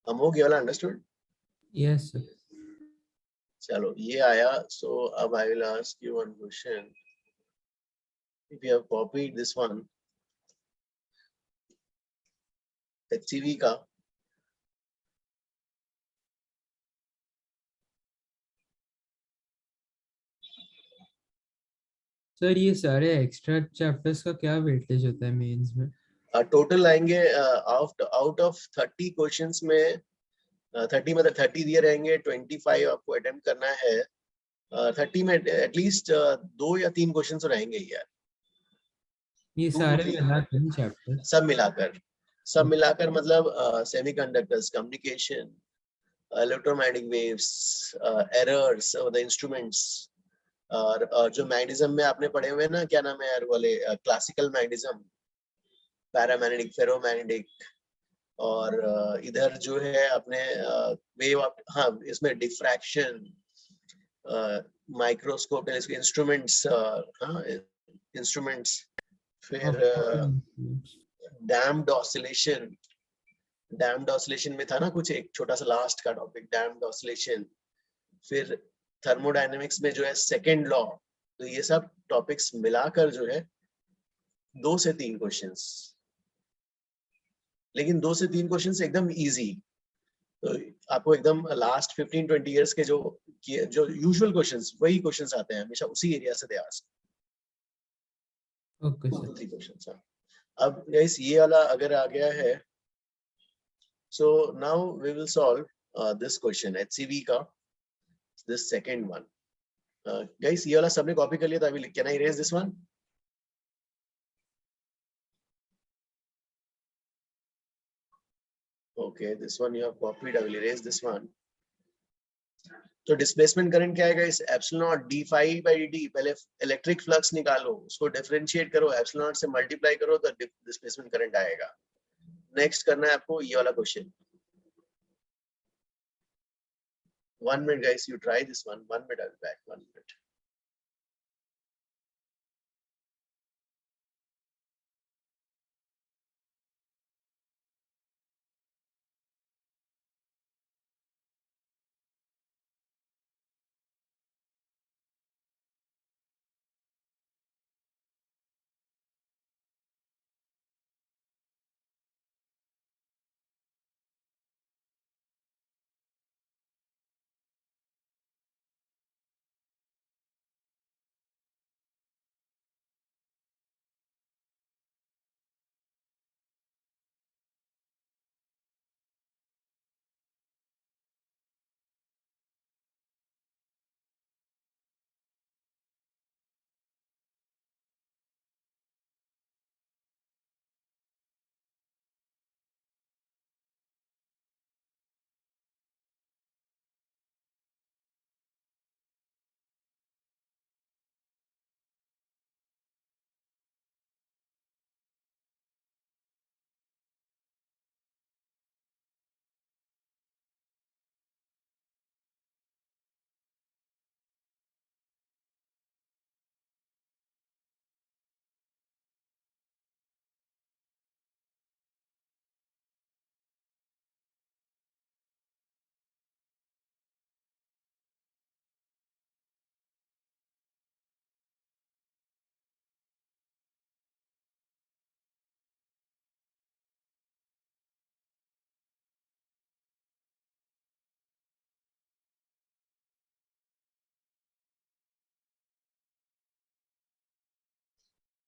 हम हो गया वाला अंडरस्टूड? Yes sir. चलो ये आया। सो अब I will ask you one question. If you have copied this one, HCV का, सर ये सारे एक्स्ट्रा चैप्टर्स का क्या वेटेज होता है मेंस में? टोटल आएंगे आउट ऑफ 30 क्वेश्चंस में 30 मतलब 30 दिए रहेंगे, 25 आपको अटेम्प्ट करना है। 30 में एटलीस्ट 2 या 3 क्वेश्चन तो रहेंगे ही यार। ये 2 to सारे 3 मिला के चैप्टर्स? सब मिलाकर मतलब semiconductors, communication, electromagnetic waves, errors of the instruments, और जो मैग्नेटिज्म में आपने पढ़े हुए ना, क्या नाम है यार वाले, क्लासिकल मैग्नेटिज्म, पैरामैग्नेटिक, फेरोमैग्नेटिक, और इधर जो है अपने वेव, हाँ इसमें डिफ्रैक्शन, माइक्रोस्कोप, टेलीस्कोप, इंस्ट्रूमेंट्स, हाँ इंस्ट्रूमेंट्स, फिर डैम्ड ऑसिलेशन। डैम्ड ऑसिलेशन में था ना कुछ, एक छोटा सा लास्ट का टॉपिक, डैम्ड ऑसिलेशन। फिर थर्मोडायनेमिक्स में जो है सेकंड लॉ। तो ये सब टॉपिक्स मिलाकर जो है 2 से 3 क्वेश्चंस, लेकिन 2 से 3 क्वेश्चंस एकदम इजी। तो आपको एकदम लास्ट 15-20 इयर्स के जो यूजुअल क्वेश्चंस, वही क्वेश्चंस आते हैं हमेशा उसी एरिया से, they ask okay 2 sir. to 3 questions. अब गाइस ये वाला अगर आ गया है, so now we will solve this question, HCV का, this second one. Guys ये वाला सबने कॉपी कर लिया था? Can I erase this one? Okay, this one you have copied, I will erase this one. तो डिस्प्लेसमेंट करंट क्या आएगा? इस epsilon not d phi by dt, पहले इलेक्ट्रिक फ्लक्स निकालो, उसको डिफरेंशिएट करो, एप्सिलॉन नॉट से मल्टीप्लाई करो, तो डिस्प्लेसमेंट करंट आएगा। नेक्स्ट करना है आपको ये वाला question. 1 minute guys, you try this one. 1 minute, I'll be back. 1 minute.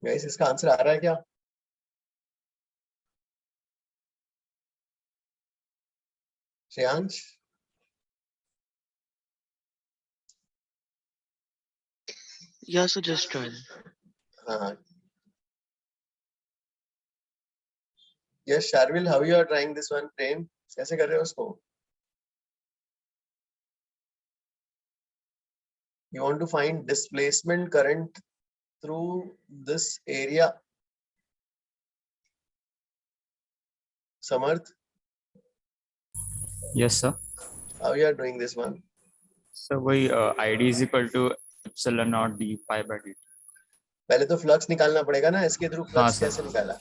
Guys इसका आंसर आ रहा है क्या? Shreyansh? Yeah, so just join. हाँ Yes, Sharvil, how you are trying this one? Prem, कैसे कर रहे हो उसको? You want to find displacement current through this area. Samarth, Yes, sir. how you are doing this one? So वही ID is equal to epsilon naught d pi by dt. पहले तो फ्लक्स निकालना पड़ेगा ना, इसके थ्रू हाँ, फ्लक्स sir. कैसे निकाला?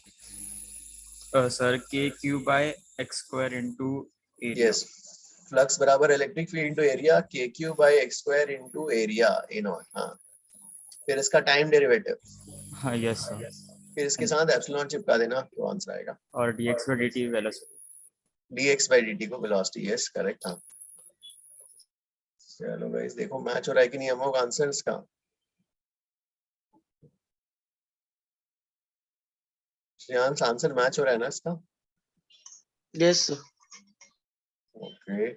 Sir, k by x square into area. Yes, flux बराबर electric field into area, kq by x square into area a naught. हाँ, फिर इसका टाइम डेरिवेटिव, हाँ, yes, sir. फिर इसके साथ एप्सिलॉन चिपका देना, तो आंसर आएगा. और dx by dt velocity. dx by dt को वेलोसिटी. Yes, correct. हाँ, चलो गाइस, देखो मैच हो रहा है कि नहीं हम लोग आंसर्स का. श्रेयांश, आंसर मैच हो रहा है ना इसका? Yes sir. ओके,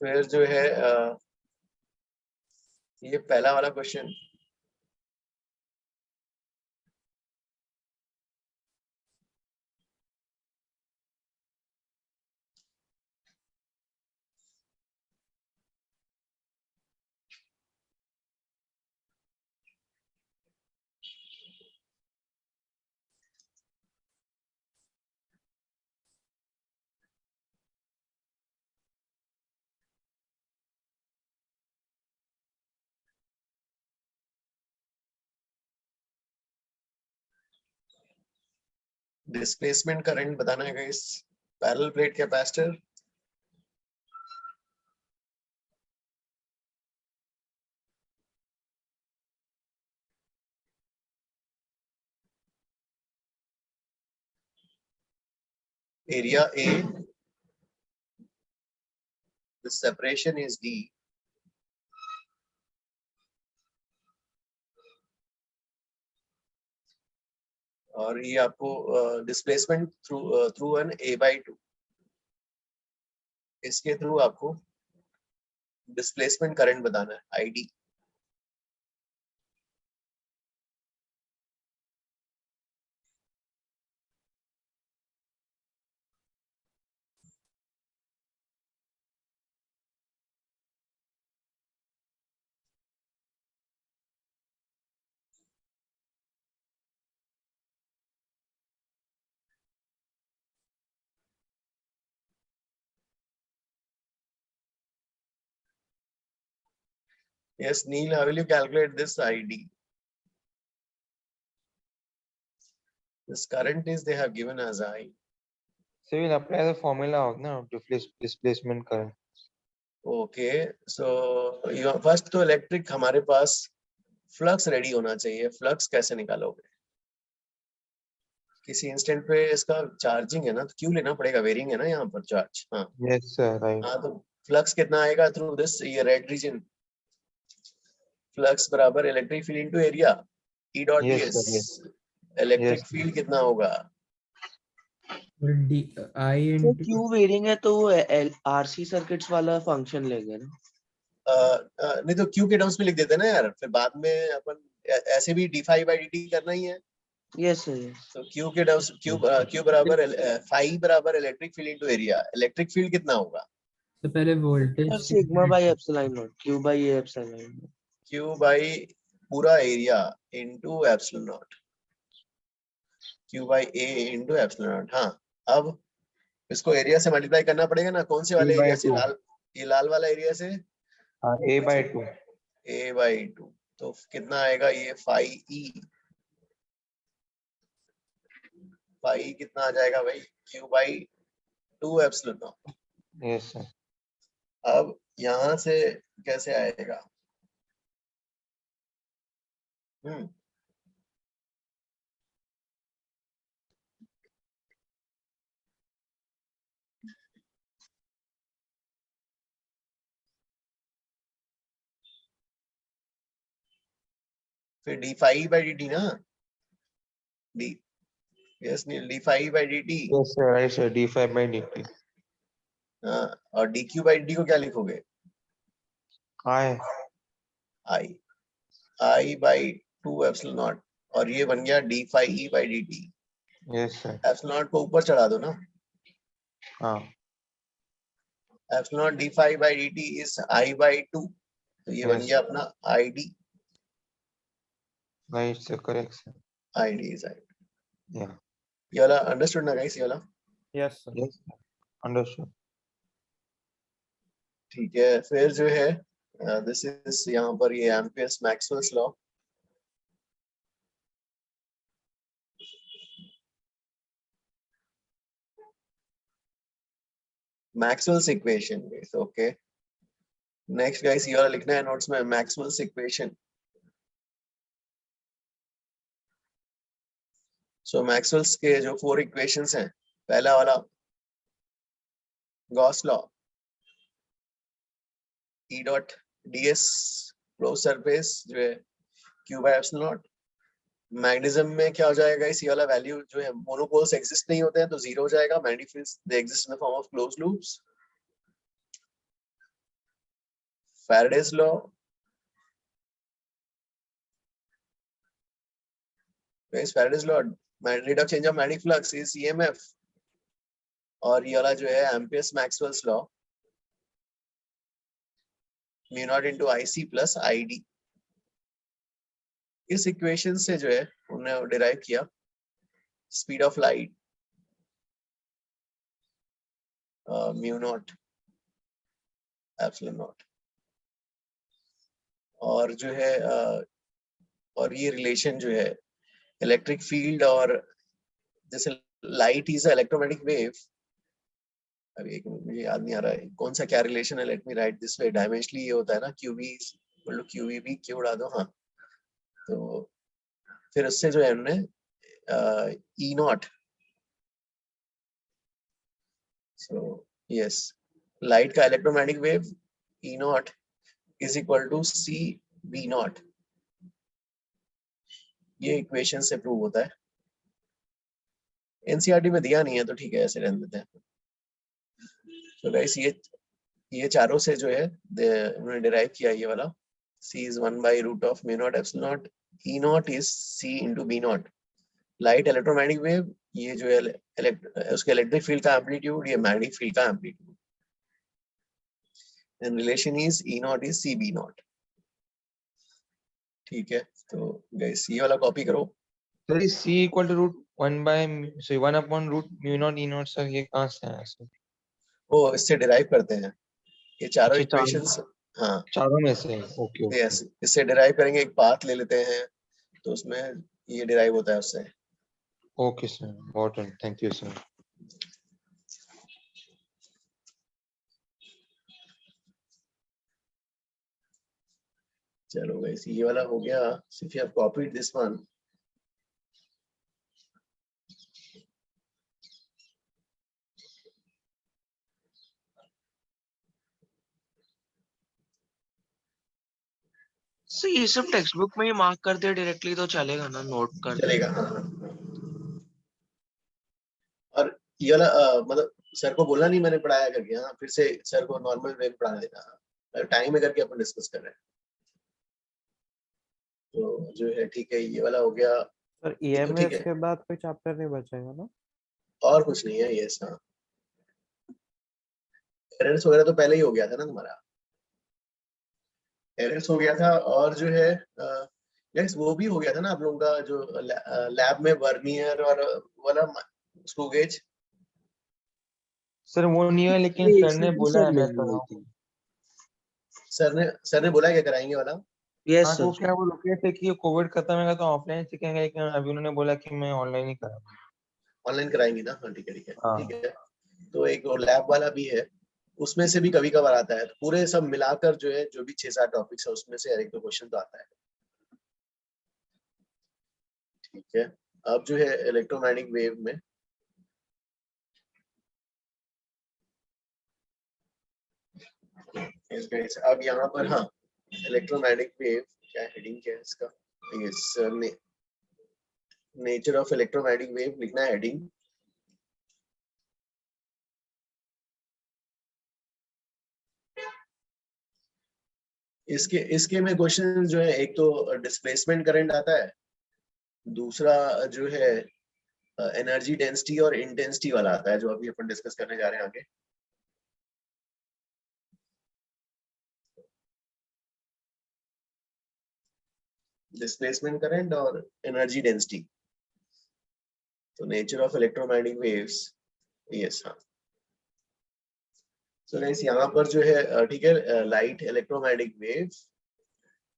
फिर जो है ये पहला वाला क्वेश्चन. डिस्प्लेसमेंट करंट बताना है guys. Parallel plate capacitor. Area A, the separation is D. और ये आपको डिस्प्लेसमेंट थ्रू एन a/2, इसके थ्रू आपको डिस्प्लेसमेंट करंट बताना है, ID. Yes, Neil, how will you calculate this ID? This current is they have given as I. So we'll apply the formula of now displacement current. Okay, so first तो इलेक्ट्रिक हमारे पास फ्लक्स रेडी होना चाहिए. फ्लक्स कैसे निकालोगे? किसी इंस्टेंट पे इसका चार्जिंग है ना, तो क्यों लेना पड़ेगा? वेरिंग है ना यहाँ पर चार्ज. हाँ, Yes sir, right. हाँ, तो फ्लक्स कितना आएगा थ्रू दिस, ये रेड रीजन? फ्लक्स बराबर electric field into area, E dot Yes, sir, ds. Electric Yes. Field कितना होगा? D I तो into क्यू वेरिंग है तो वो आरसी सर्किट्स वाला फंक्शन लेंगे ना. नहीं तो क्यू के टर्म्स में लिख देते हैं ना यार, फिर बाद में अपन ऐसे भी d5 by dt करना ही है. Yes sir. यस. तो क्यू के टर्म्स, क्यू बराबर फाई बराबर electric field into area. Electric field कितना होगा? तो पहले voltage sir sigma by epsilon naught, Q by A epsilon naught. Q by पूरा area into epsilon naught. Q by A into epsilon naught. हाँ, अब इसको एरिया से मल्टीप्लाई करना पड़ेगा ना. कौन से वाले A by एरिया से? 2. लाल, ये लाल वाला एरिया से A/2. a/2. तो कितना आएगा ये? Phi E. फाई कितना आ जाएगा भाई? Q by 2 epsilon not. Yes sir. अब यहाँ से कैसे आएगा? फिर d5 by dt ना. d, yes, d5 by dt. Yes sir, right sir. d5 by dt. हाँ, और dq by dt को क्या लिखोगे? I. I by 2 epsilon naught. और ये बन गया d phi e by dt. Yes sir. Epsilon को ऊपर चढ़ा दो ना, हाँ epsilon D phi by D T is I by 2, तो ये बन Yes. गया अपना I D, guys correct sir. I D is I. या ये वाला अंडरस्टूड ना गाइस, ये वाला यस सर। Yes understood. ठीक है। फिर जो है दिस इज यहाँ पर ये amperes Maxwell's law. Maxwell's equation, okay. Next guys ये वाला लिखना है नोट्स में, मैक्सवेल्स इक्वेशन। सो मैक्सवेल्स के जो 4 इक्वेशंस हैं, पहला वाला Gauss law, E dot ds close surface जो है q by epsilon not. Magnetism में क्या हो जाएगा, इसी वाला वैल्यू जो है, मोनोपोल्स एग्जिस्ट नहीं होते हैं तो 0 हो जाएगा। Magnetic fields they exist in the form of closed loops. Faraday's law, guys, Faraday's law, rate of change of magnetic flux is EMF। और ये वाला जो है amperes Maxwell's law, mu naught into IC plus ID। इस इक्वेशन से जो है उन्होंने डिराइव किया speed of light mu naught epsilon not. और जो है और ये रिलेशन जो है इलेक्ट्रिक फील्ड और जैसे लाइट इज इलेक्ट्रोमैग्नेटिक वेव। अभी एक मुझे याद नहीं आ रहा है कौन सा क्या रिलेशन है, let me right this way. Dimensionally ये होता है ना, QV मतलब QVB क्यों उड़ा दो, हाँ। तो फिर उससे जो है हमने E naught, so yes, light का electromagnetic wave E naught is equal to CB naught. ये इक्वेशन से प्रूव होता है। NCERT में दिया नहीं है तो ठीक है, ऐसे रहने देते हैं। तो गाइस ये चारों से जो है उन्होंने डिराइव किया ये वाला, C is 1 by root of mu naught epsilon naught, E naught is C into B naught। Light electromagnetic wave, ये जो है उसके इलेक्ट्रिक फील्ड का एम्पलीट्यूड, ये मैग्नेटिक फील्ड का amplitude, and relation is E naught is CB naught। ठीक है, तो गाइस ये वाला कॉपी करो। सर ये C equal to root 1 by so 1 upon root mu naught E naught sir, ये कहाँ से आया सर? वो इससे डिराइव करते हैं ये चारों अच्छा, इक्वेशंस। हाँ चारों में से ओके ओके। यस, इससे डिराइव करेंगे, एक पाथ ले लेते हैं तो उसमें ये डिराइव होता है उससे। Okay sir, got it, thank you sir. चलो गाइस ये वाला हो गया। If you have copied this one, so ये सब टेक्स्ट बुक में ही मार्क कर दे डायरेक्टली तो चलेगा ना, नोट कर दे। चलेगा। हाँ हाँ। और ये वाला मतलब सर को बोलना नहीं मैंने पढ़ाया करके, हाँ फिर से सर को नॉर्मल वे में पढ़ा देना, टाइम में करके अपन डिस्कस कर रहे हैं। तो जो है ठीक है, ये वाला हो गया। सर तो EMS ठीक है, के बाद कोई चैप्टर नहीं बचेगा ना? और कुछ नहीं है। यस हाँ, एरर्स वगैरह तो पहले ही हो गया था ना तुम्हारा, एरर्स हो गया था। और जो है यस वो भी हो गया था ना आप लोगों का, जो लैब में वर्नियर और वाला स्क्रू गेज। सर वो नहीं है, लेकिन ये सर ने इसी बोला सर है ने मैं बोला कराऊं। था। सर ने बोला है क्या कराएंगे वाला। यस हाँ तो सर। क्या वो लोग कहते कि कोविड खत्म होगा तो ऑफलाइन सीखेंगे, लेकिन अभी उन्होंने बोला कि मैं ऑनलाइन ही करूँगा। ऑनलाइन कराएंगे ना, हाँ ठीक है ठीक है हाँ। ठीक है। तो एक और लैब वाला भी है, उसमें से भी कभी कभार आता है। तो पूरे सब मिलाकर जो है, जो भी 6-7 टॉपिक्स है उसमें से एक दो क्वेश्चन तो आता है। ठीक है, अब जो है इलेक्ट्रोमैग्नेटिक वेव में अब यहाँ पर, हाँ इलेक्ट्रोमैग्नेटिक वेव क्या हेडिंग क्या है इसका, yes nature of electromagnetic wave लिखना है हेडिंग। इसके में क्वेश्चन जो है, एक तो डिस्प्लेसमेंट करंट आता है, दूसरा जो है एनर्जी डेंसिटी और इंटेंसिटी वाला आता है, जो अभी अपन डिस्कस करने जा रहे हैं आगे। डिस्प्लेसमेंट करंट और एनर्जी डेंसिटी। तो nature of electromagnetic waves, yes हाँ। सो गाइस यहाँ पर जो है ठीक है, लाइट इलेक्ट्रोमैग्नेटिक वेव,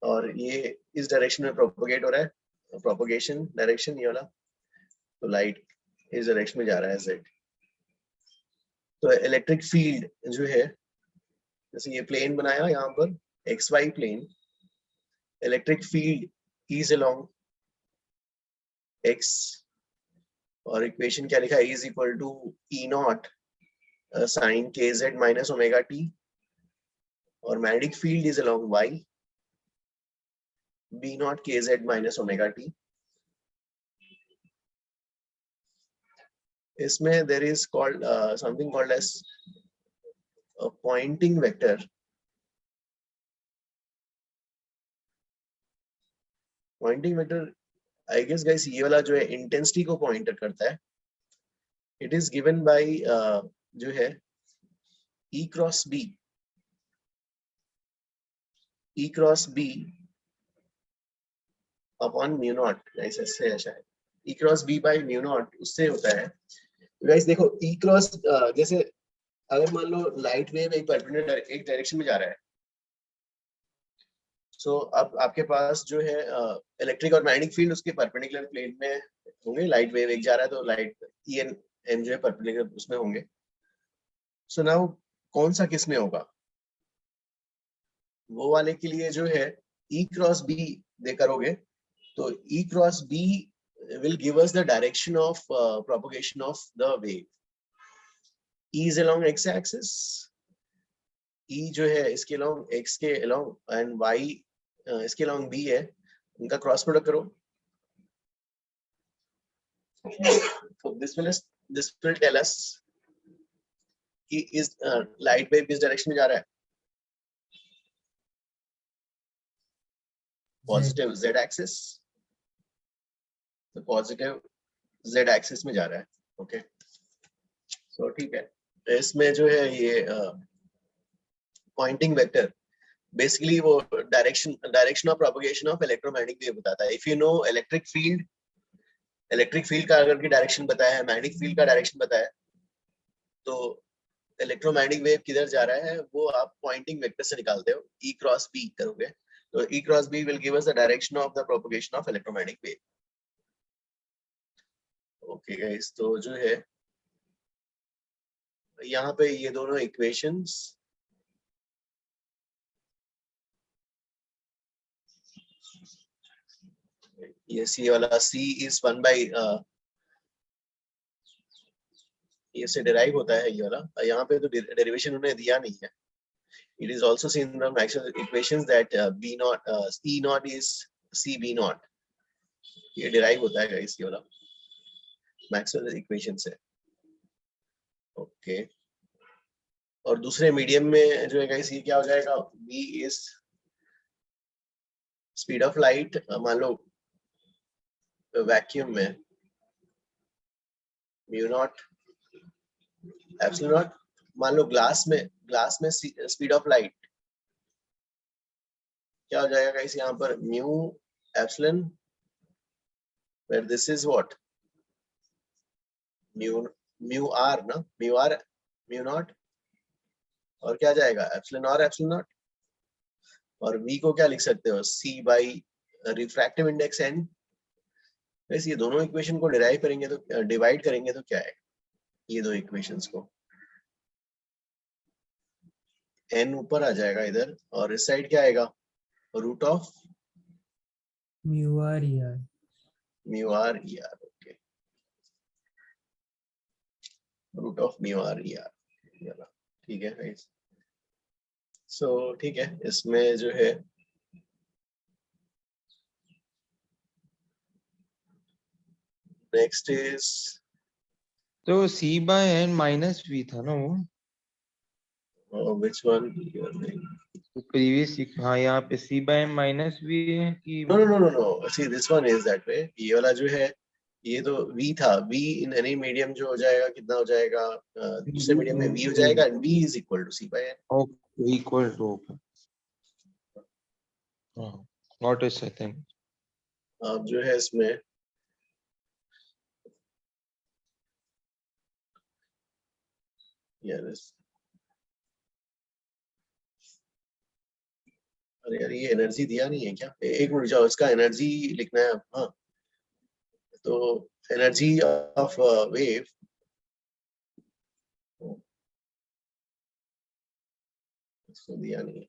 और ये इस डायरेक्शन में प्रोपोगेट हो रहा है, प्रोपोगेशन डायरेक्शन ये वाला। तो लाइट इस डायरेक्शन में जा रहा है z। तो इलेक्ट्रिक फील्ड जो है, जैसे ये प्लेन बनाया यहाँ पर xy plane, electric field is along x, और इक्वेशन क्या लिखा है, is equal to E naught sine kz minus omega t, और magnetic field is along y, B naught kz minus omega t। इसमें there is called something called as a pointing vector। Poynting vector I guess guys ये वाला जो है इंटेंसिटी को पॉइंट करता है। इट इज गिवन बाय जो है E cross B, E cross B upon mu naught, guys ऐसे है शायद, E cross B by mu naught, उससे होता है। गाइस देखो E क्रॉस, जैसे अगर मान लो लाइट वेव एक पर्पेंडिकुलर एक डायरेक्शन में जा रहा है, सो अब आपके पास जो है इलेक्ट्रिक और मैग्नेटिक फील्ड उसके परपेंडिकुलर प्लेन में होंगे। लाइट वेव एक जा रहा है तो लाइट ई एन एम जो है परपेंडिकुलर उसमें होंगे। सो नाउ कौन सा किस में होगा, वो वाले के लिए जो है E क्रॉस B दे करोगे, तो E cross B will give us the direction of propagation of the wave. E is along x axis, E जो है इसके along x के along, and y इसके along B है, उनका क्रॉस प्रोडक्ट करो। So this will tell us कि इस लाइट वेव किस डायरेक्शन में जा रहा है, पॉजिटिव z एक्सिस, तो पॉजिटिव z एक्सिस में जा रहा है। ओके सो ठीक है, इसमें जो है ये पॉइंटिंग वेक्टर बेसिकली वो direction of propagation of electromagnetic wave बताता है। If you know electric field का अगर की डायरेक्शन बताया है, मैग्नेटिक फील्ड का डायरेक्शन बताया है, तो इलेक्ट्रोमैग्नेटिक वेव किधर जा रहा है वो आप पॉइंटिंग वेक्टर से निकालते हो। E क्रॉस B करोगे तो E cross B will give us the direction of the propagation of electromagnetic wave. Okay guys, तो जो है यहाँ पे ये दोनों इक्वेशंस ये C वाला C इज 1 बाई ये से डिराइव होता है ये वाला। यहाँ पे तो डेरिवेशन उन्होंने दिया नहीं है। It is also seen from Maxwell's equations that B naught E naught is C B naught, ये डिराइव होता है गाइस ये वाला मैक्सवेल इक्वेशन से। ओके और दूसरे मीडियम में जो है गाइस ये क्या हो जाएगा, V is speed of light, मान लो वैक्यूम में म्यू नॉट एप्सिलॉन नॉट, मान लो ग्लास में स्पीड ऑफ लाइट क्या हो जाएगा गाइस यहाँ पर mu epsilon, where this is what mu R ना, म्यू नॉट, और क्या जाएगा एप्सिलॉन और एप्सिलॉन नॉट, और V को क्या लिख सकते हो C by refractive index n। वैसे ये दोनों इक्वेशन को डिराइव करेंगे तो डिवाइड करेंगे तो क्या है, ये दो इक्वेशंस को n ऊपर आ जाएगा इधर, और इस साइड क्या आएगा root of mu R E R. Okay root of mu R E R, ठीक है गाइस। सो ठीक है, इसमें जो है नेक्स्ट इज तो C by n minus V था ना वो, व्हिच वन, तो प्रीवियस हाँ यहाँ पे C by n minus V है कि no see this one is that way. ये वाला जो है ये तो v था, v इन एनी मीडियम जो हो जाएगा कितना हो जाएगा, दूसरे मीडियम में v हो जाएगा and v is equal to c by n. Okay, equal to. Okay. What is I think? अब जो है इसमें यार अरे यार ये एनर्जी दिया नहीं है क्या, एक मिनट जाओ, इसका एनर्जी लिखना है अब. हाँ तो एनर्जी ऑफ वेव इसको दिया नहीं है,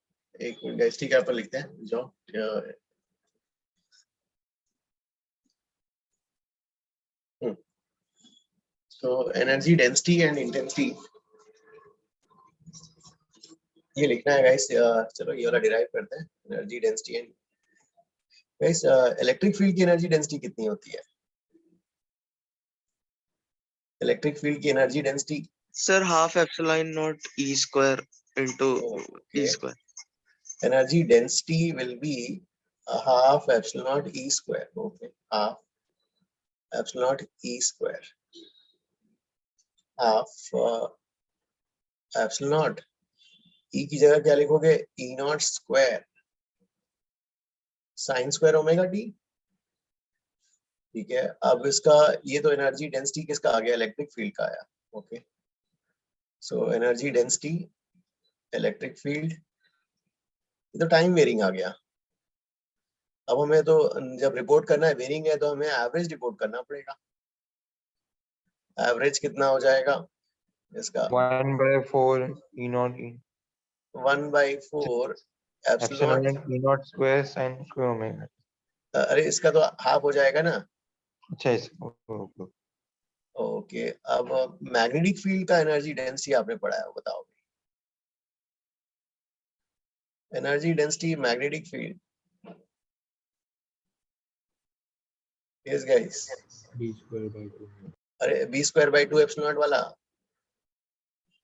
एक मिनट गाइस, ठीक है अपन लिखते हैं, जाओ. तो एनर्जी डेंसिटी एंड इंटेंसिटी ये लिखना है गाइस. चलो ये वाला डिराइव करते हैं, energy density and guys. Electric field की एनर्जी डेंसिटी कितनी होती है? इलेक्ट्रिक फील्ड की energy density Sir, half epsilon naught E square into E square. Energy density will be a half epsilon naught E square. Okay, half epsilon naught E square. Half epsilon naught E की जगह क्या लिखोगे? E naught square sin square omega t. ठीक है, अब इसका ये तो एनर्जी डेंसिटी किसका आ गया? इलेक्ट्रिक फील्ड का आया. Okay, so energy density electric field, ये तो टाइम वेरिंग आ गया. अब हमें तो जब रिपोर्ट करना है वेरिंग है तो हमें एवरेज रिपोर्ट करना पड़ेगा. एवरेज कितना हो जाएगा इसका? 1/4 E naught E. 1/4 Epsilon epsilon. E naught square sin square omega. अरे इसका तो हाफ हो जाएगा ना. अच्छा okay. ओके, अब मैग्नेटिक फील्ड का एनर्जी डेंसिटी आपने पढ़ा है, बताओ. Energy density magnetic field yes guys. b square by 2. अरे b square by 2 epsilon not वाला,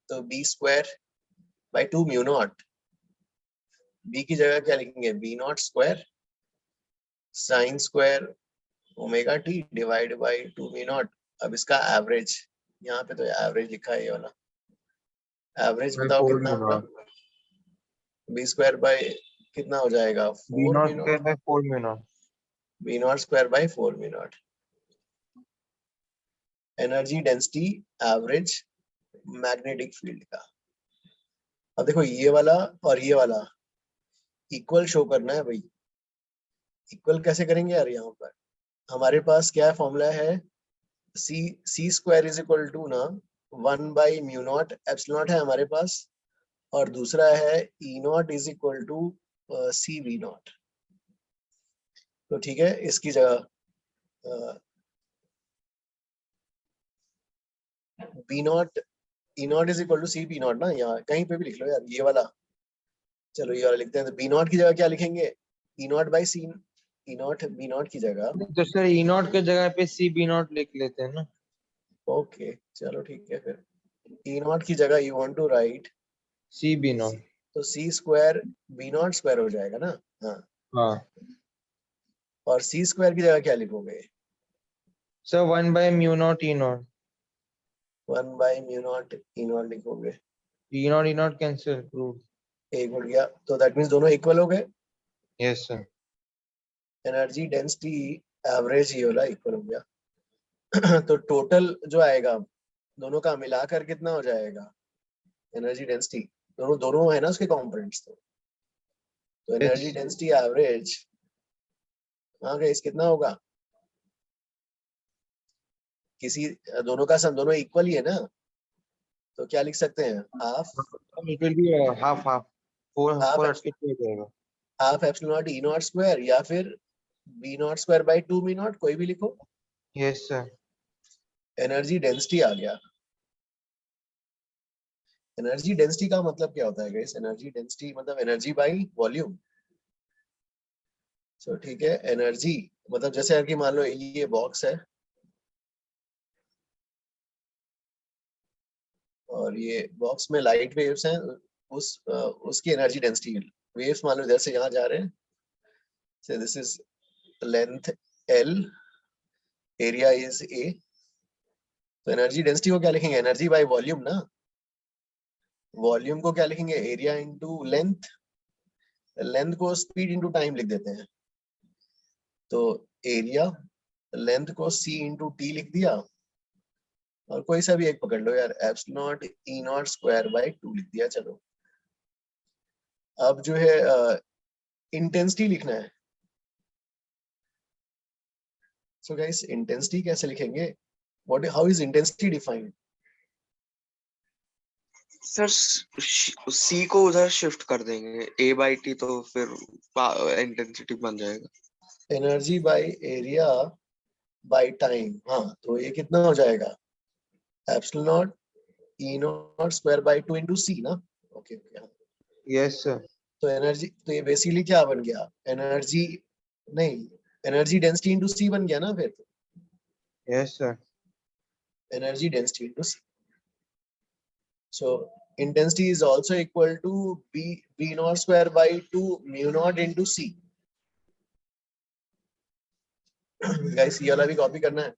तो b square by 2 mu naught. b की जगह क्या लिखेंगे? b not square sine square omega t divide by 2 mu naught. अब इसका एवरेज, यहाँ पे तो एवरेज लिखा है ये वाला. एवरेज बताओ कितना होगा? b स्क्वायर बाय कितना हो जाएगा? B 4 naught mu square not. by 4 mu naught. b not square bye 4 mu naught. Energy density average magnetic field का. अब देखो ये वाला और ये वाला इक्वल शो करना है भाई. इक्वल कैसे करेंगे यार? यहाँ पर हमारे पास क्या फॉर्मूला है? सी स्क्वायर इज इक्वल टू ना 1 म्यू नॉट एप्सिलॉन नॉट है हमारे पास, और दूसरा है E naught is equal to C V naught. तो ठीक है, इसकी जगह B naught E naught is equal to C B naught ना, यहाँ कहीं पे भी लिख लो यार ये वाला. चलो ये वाला लिखते हैं. तो बी नॉट की जगह क्या लिखेंगे? E naught by C. E naught B naught की जगह. तो सर E naught के जगह पे C B naught लिख लेते हैं ना. ओके चलो ठीक है, फिर ई नॉट की जगह you want to write C B naught. तो C square B naught square हो जाएगा ना. हाँ, हाँ. और सी स्क्वायर की जगह क्या लिखोगे? Sir 1 by mu naught E naught. 1 by mu naught E not लिखोगे. E naught cancel. Proof. एक उड़ गया, तो दैट मींस दोनों इक्वल हो गए. Yes sir. Energy density average ये वाला इक्वल हो गया. तो टोटल जो आएगा दोनों का मिलाकर कितना हो जाएगा एनर्जी डेंसिटी? दोनों है ना उसके कंपोनेंट्स. तो एनर्जी डेंसिटी एवरेज हाँ गाइस कितना होगा? किसी दोनों का सम, दोनों इक्वल ही है ना, तो क्या लिख सकते हैं? Half It will be half. 4 Half 4 हट के 2 हो जाएगा. Half epsilon naught E naught square या फिर B naught square by 2 mu naught, कोई भी लिखो. Yes sir. एनर्जी डेंसिटी आ गया. एनर्जी डेंसिटी का मतलब क्या होता है गाइस? एनर्जी डेंसिटी मतलब एनर्जी बाय वॉल्यूम. सो ठीक है, एनर्जी मतलब जैसे कि मान लो ये बॉक्स है और ये बॉक्स में लाइट वेव्स हैं, उसकी एनर्जी डेंसिटी. वेव्स मान लो इधर से यहाँ जा रहे हैं. So this is length L area is a, तो एनर्जी डेंसिटी को क्या लिखेंगे, एनर्जी बाय वॉल्यूम ना, वॉल्यूम को क्या लिखेंगे, एरिया इनटू लेंथ, लेंथ को स्पीड इनटू टाइम लिख देते हैं, तो एरिया लेंथ को c इंटू टी लिख दिया, और कोई सा भी एक पकड़ लो यार, epsilon E naught square by 2 लिख दिया। चलो अब जो है इंटेंसिटी लिखना है। सो गाइस इंटेंसिटी कैसे लिखेंगे, what how is intensity defined? Sir C को उधर शिफ्ट कर देंगे a बाई टी, तो फिर इंटेंसिटी बन जाएगा energy by area by time. हाँ तो ये कितना हो जाएगा, epsilon naught E naught square by 2 into C ना। Okay okay, yes sir. तो एनर्जी, तो ये बेसिकली क्या बन गया, एनर्जी नहीं, एनर्जी डेंसिटी इंटू सी बन गया ना फिर, yes sir. Energy density into C. So intensity is also equal to b naught square by 2 mu naught into c। Guys ये वाला भी कॉपी करना है।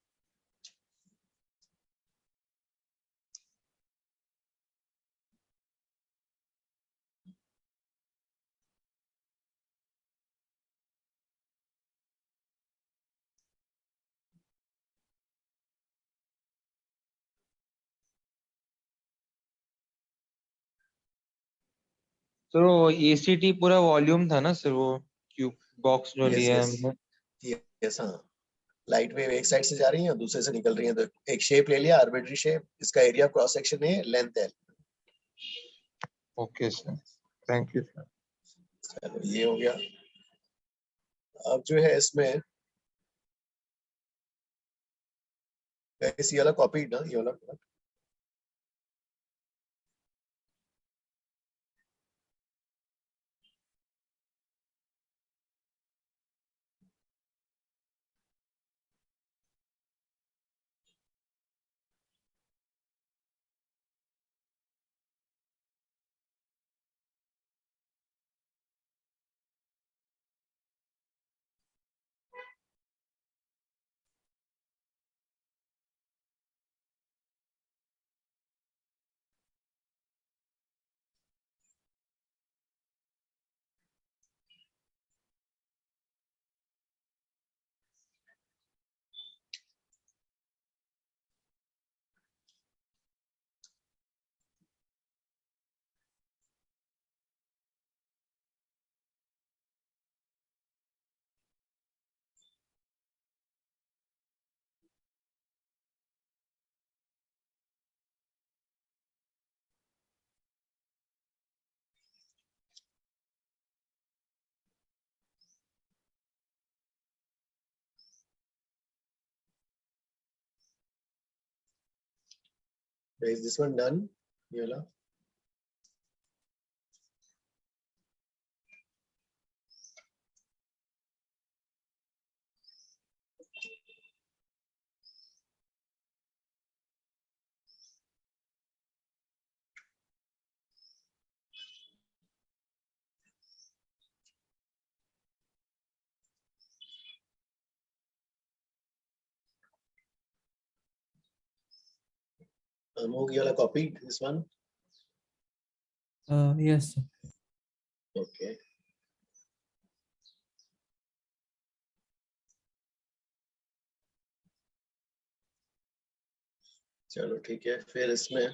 सर वो एसीटी पूरा वॉल्यूम था ना सर, वो क्यूब बॉक्स जो यस लिया है यस हमने। यस, हाँ लाइट वेव एक साइड से जा रही है और दूसरे से निकल रही है, तो एक शेप ले लिया, आर्बिट्री शेप, इसका एरिया क्रॉस सेक्शन है, लेंथ है। Okay sir, thank you sir. चलो ये हो गया। अब जो है इसमें ये वाला कॉपी ना, ये वाला is this one done, ये वाला। Amog, you all copied this one? Yes sir. Okay. चलो ठीक है, फिर इसमें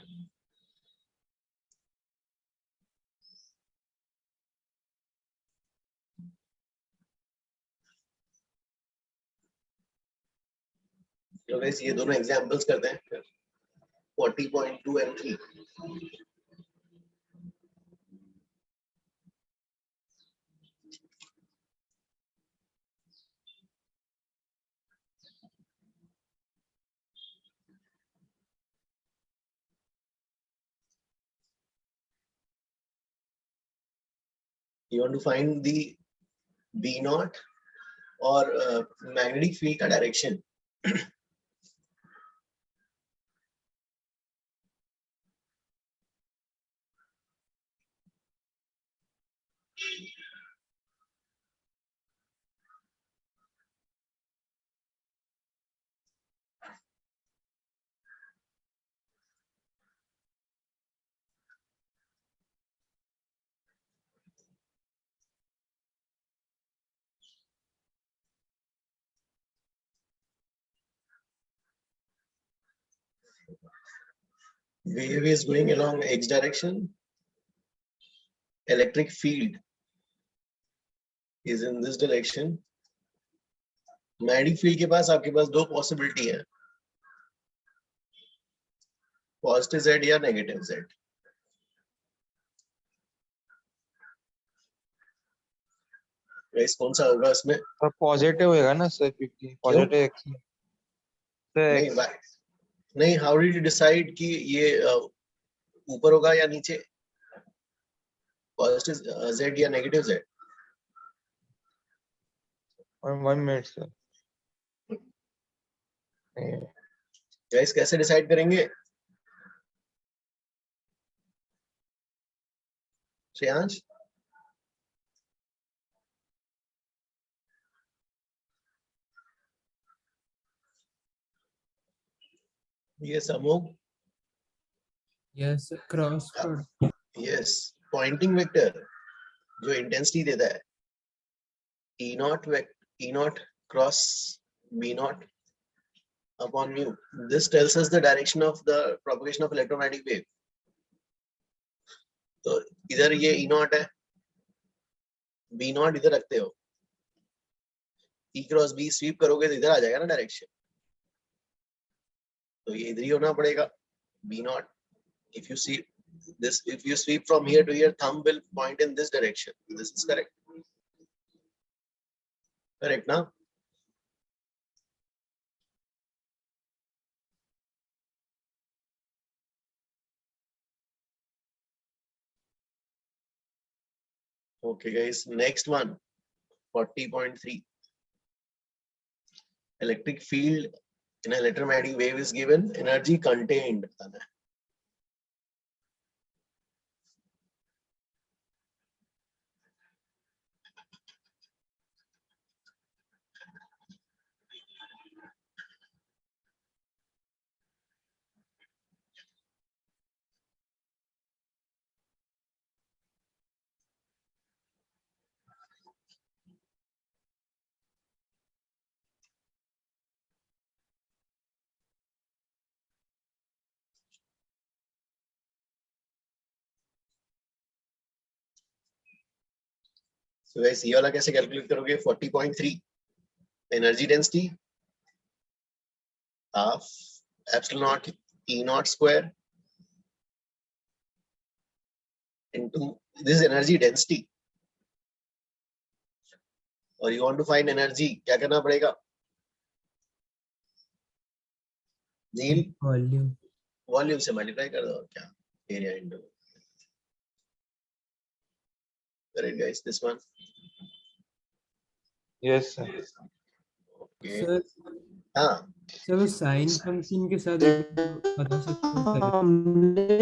तो guys ये दोनों एग्जांपल्स करते हैं फिर 40.2 and 3। You want to find the B naught or magnetic field का direction। Wave is going along x direction. Electric field is in this direction. Magnetic field के पास आपके पास दो possibility है. Positive Z या negative Z. Guys, कौन सा होगा इसमें? पॉजिटिव होएगा ना सर, क्योंकि पॉजिटिव एक्स नहीं नहीं, how did you decide कि ये ऊपर होगा या नीचे? Positive Z या negative Z? 1 minute sir. Guys, कैसे decide करेंगे? Shreyansh? Yes, Amog. Yes, cross product. Yes, pointing vector जो intensity देता है E0 cross B0 upon mu. This tells us the direction of the propagation of electromagnetic wave. तो इधर ये E0 है, B0 इधर रखते हो, E cross B sweep करोगे तो इधर आ जाएगा ना डायरेक्शन, तो ये इधर ही होना पड़ेगा B0. If you see this, if you sweep from here to here, thumb will point in this direction. This is correct. Correct now? Okay guys, next one, 40.3. Electric field in an electromagnetic wave is given, energy contained. So guys, ये वाला कैसे कैलकुलेट करोगे? 40.3 energy density half epsilon not E0 square into this energy density, और you want to find energy, क्या करना पड़ेगा? नील Volume. वॉल्यूम से मल्टीप्लाई कर दो, और क्या? Area into. Correct guys, this one. Yes sir. Okay. Sir, हाँ, sir वो साइन फंक्शन के साथ एक बता सकते हो sir? हमने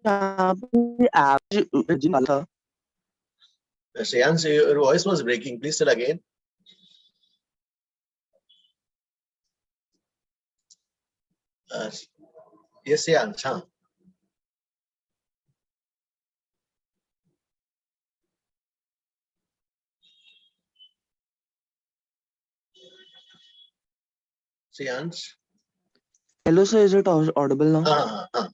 यहाँ पे एवरेज निकाला था। Shreyansh, your voice was breaking, please tell again. Yes, Shreyansh. हाँ, Shreyansh. Hello sir, is it Audible now? हाँ हाँ हाँ.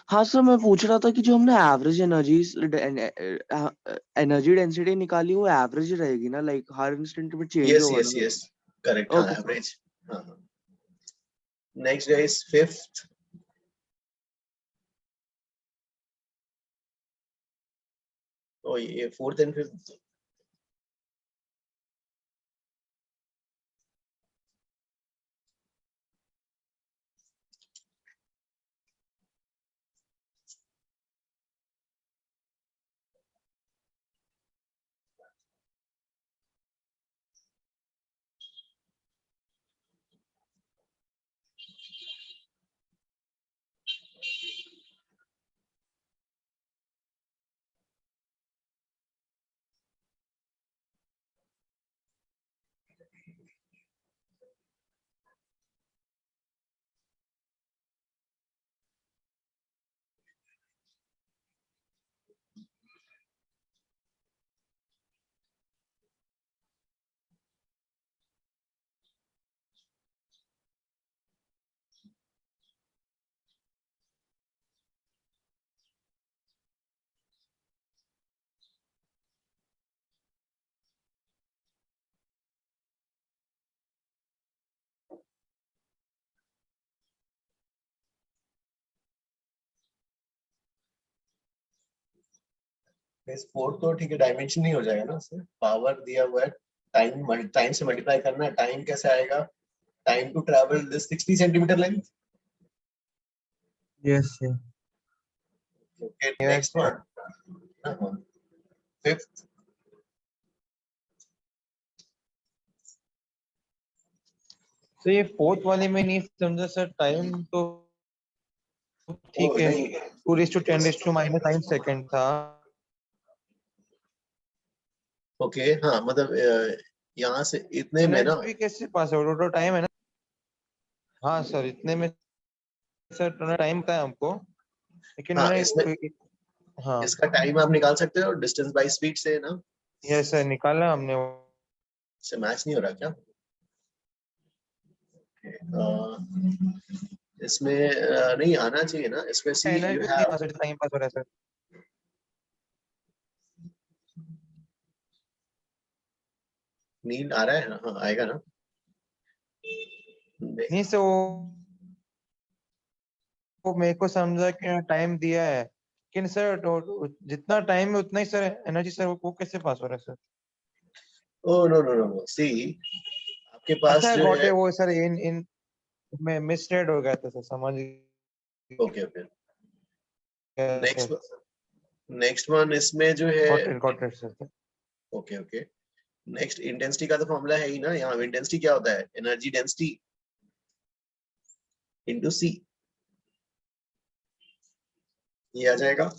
हाँ सर, मैं पूछ रहा था कि जो हमने एवरेज एनर्जी डेंसिटी निकाली वो एवरेज रहेगी ना, लाइक हर इंस्टेंट में चेंज Yes, होगा yes, ना? yes. Correct. हाँ, Okay. average. हाँ हाँ. Next guys, fifth. Oh, ये fourth and fifth. इस फोर्थ तो ठीक है, डायमेंशन नहीं हो जाएगा ना उससे, पावर दिया हुआ है, टाइम से मल्टीप्लाई करना है, टाइम कैसे आएगा, time to travel this 60 centimetre length. Yes Okay, Yes, next one. Fifth. तो ये फोर्थ वाले में नहीं समझा सर, टाइम तो ठीक है, नहीं 2:10⁻9 सेकंड था। ओके, हाँ मतलब यहाँ से इतने में ना, मिनट भी कैसे पास हो, टोटल टाइम है ना। हाँ सर, इतने में सर टाइम था हमको, लेकिन हाँ मैंने हाँ इसका टाइम आप निकाल सकते हो डिस्टेंस बाय स्पीड से ना, यस सर निकाला हमने। से मैच नहीं हो रहा क्या? इसमें नहीं आना चाहिए ना, इसमें see you energy have, time pass हो रहा है सर। नीड आ रहा है ना, हाँ आएगा ना. नहीं सर, वो मेरे को समझा कि टाइम दिया है, लेकिन सर जितना टाइम है उतना ही सर एनर्जी सर, वो कैसे पास हो रहा है sir. Oh no no no, see आपके पास अच्छा जो गॉट है, है वो सर, इन इन में मिसरीड हो गया था सर, समझ ओके ओके, गया नेक्स्ट सर। नेक्स्ट वन इसमें जो है, got it sir. Okay okay, next intensity का तो फॉर्मूला है ही ना, यहाँ इंटेंसिटी क्या होता है, एनर्जी डेंसिटी इनटू सी, ये आ जाएगा.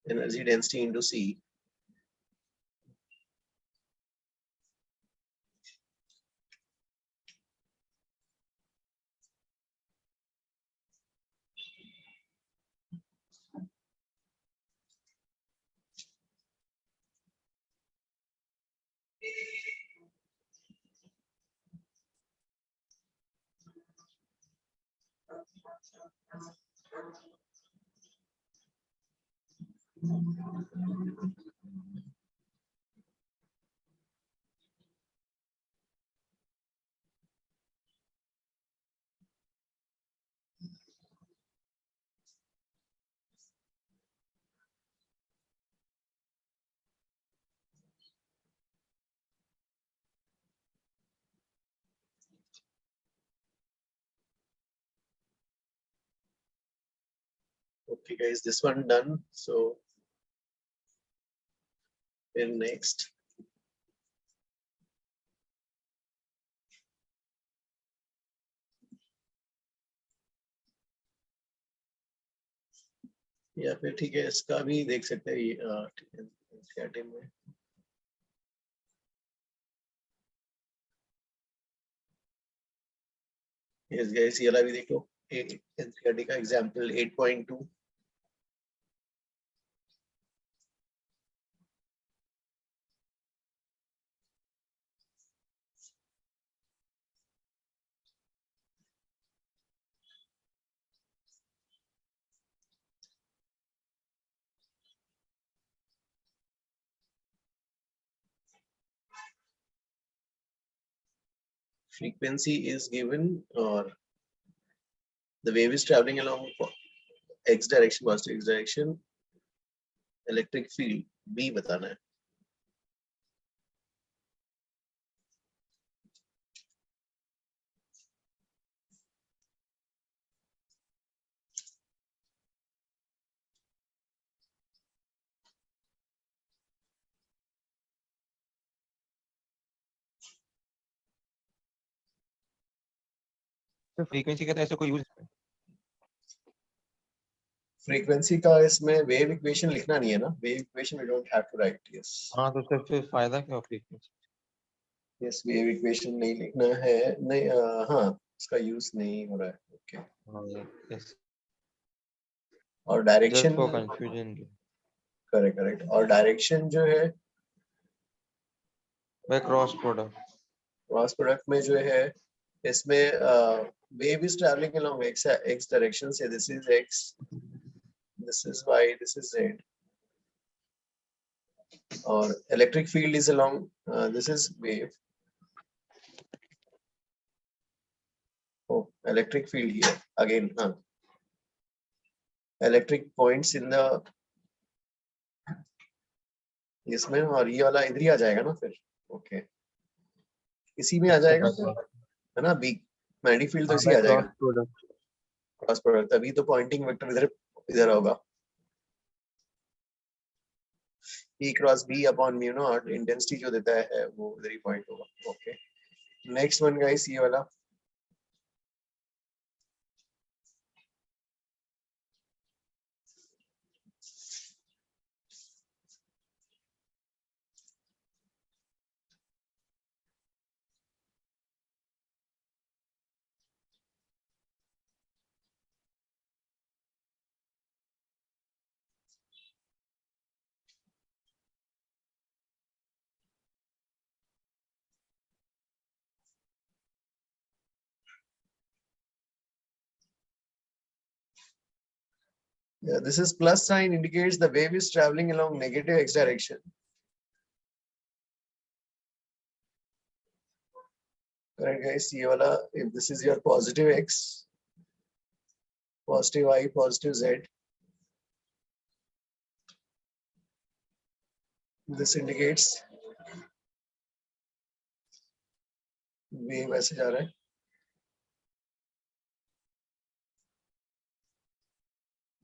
Energy density into c. Okay guys, this one done, so in next या फिर ठीक है, इसका भी देख सकते हैं, ये में यस गाइस, ये वाला भी देख लो, एनसीईआरटी का example 8.2. Frequency is given, or the wave is traveling along x direction, positive x direction, electric field B बताना है. तो फ्रीक्वेंसी का तो ऐसा कोई यूज, फ्रीक्वेंसी का इसमें वेव इक्वेशन लिखना नहीं है ना, wave equation we don't have to write. Yes हाँ तो सर फिर फायदा क्या फ्रीक्वेंसी। यस, वेव इक्वेशन नहीं लिखना है, नहीं हाँ इसका यूज नहीं हो रहा है. ओके, हाँ यस, और just direction, for confusion correct correct, और डायरेक्शन जो है by cross product. Cross product में जो है, इसमें wave is traveling along x direction, say this is x, this is y, this is z. और electric field is along this is wave. Oh, electric field here again. Electric points in the इसमें, और ये वाला इधर ही आ जाएगा ना फिर. ओके, इसी में आ जाएगा है ना. बी मैग्नेटिक फील्ड तो इसी आ जाएगा, क्रॉस प्रोडक्ट. तभी तो पॉइंटिंग वेक्टर इधर इधर होगा. E cross B upon mu naught, intensity जो देता है वो इधर ही पॉइंट होगा. ओके, नेक्स्ट वन गाइस, ये वाला. Yeah, this is plus sign indicates the wave is traveling along negative x direction. Correct guys, ये वाला, if this is your positive x, positive y, positive z, this indicates wave ऐसे जा रहा है.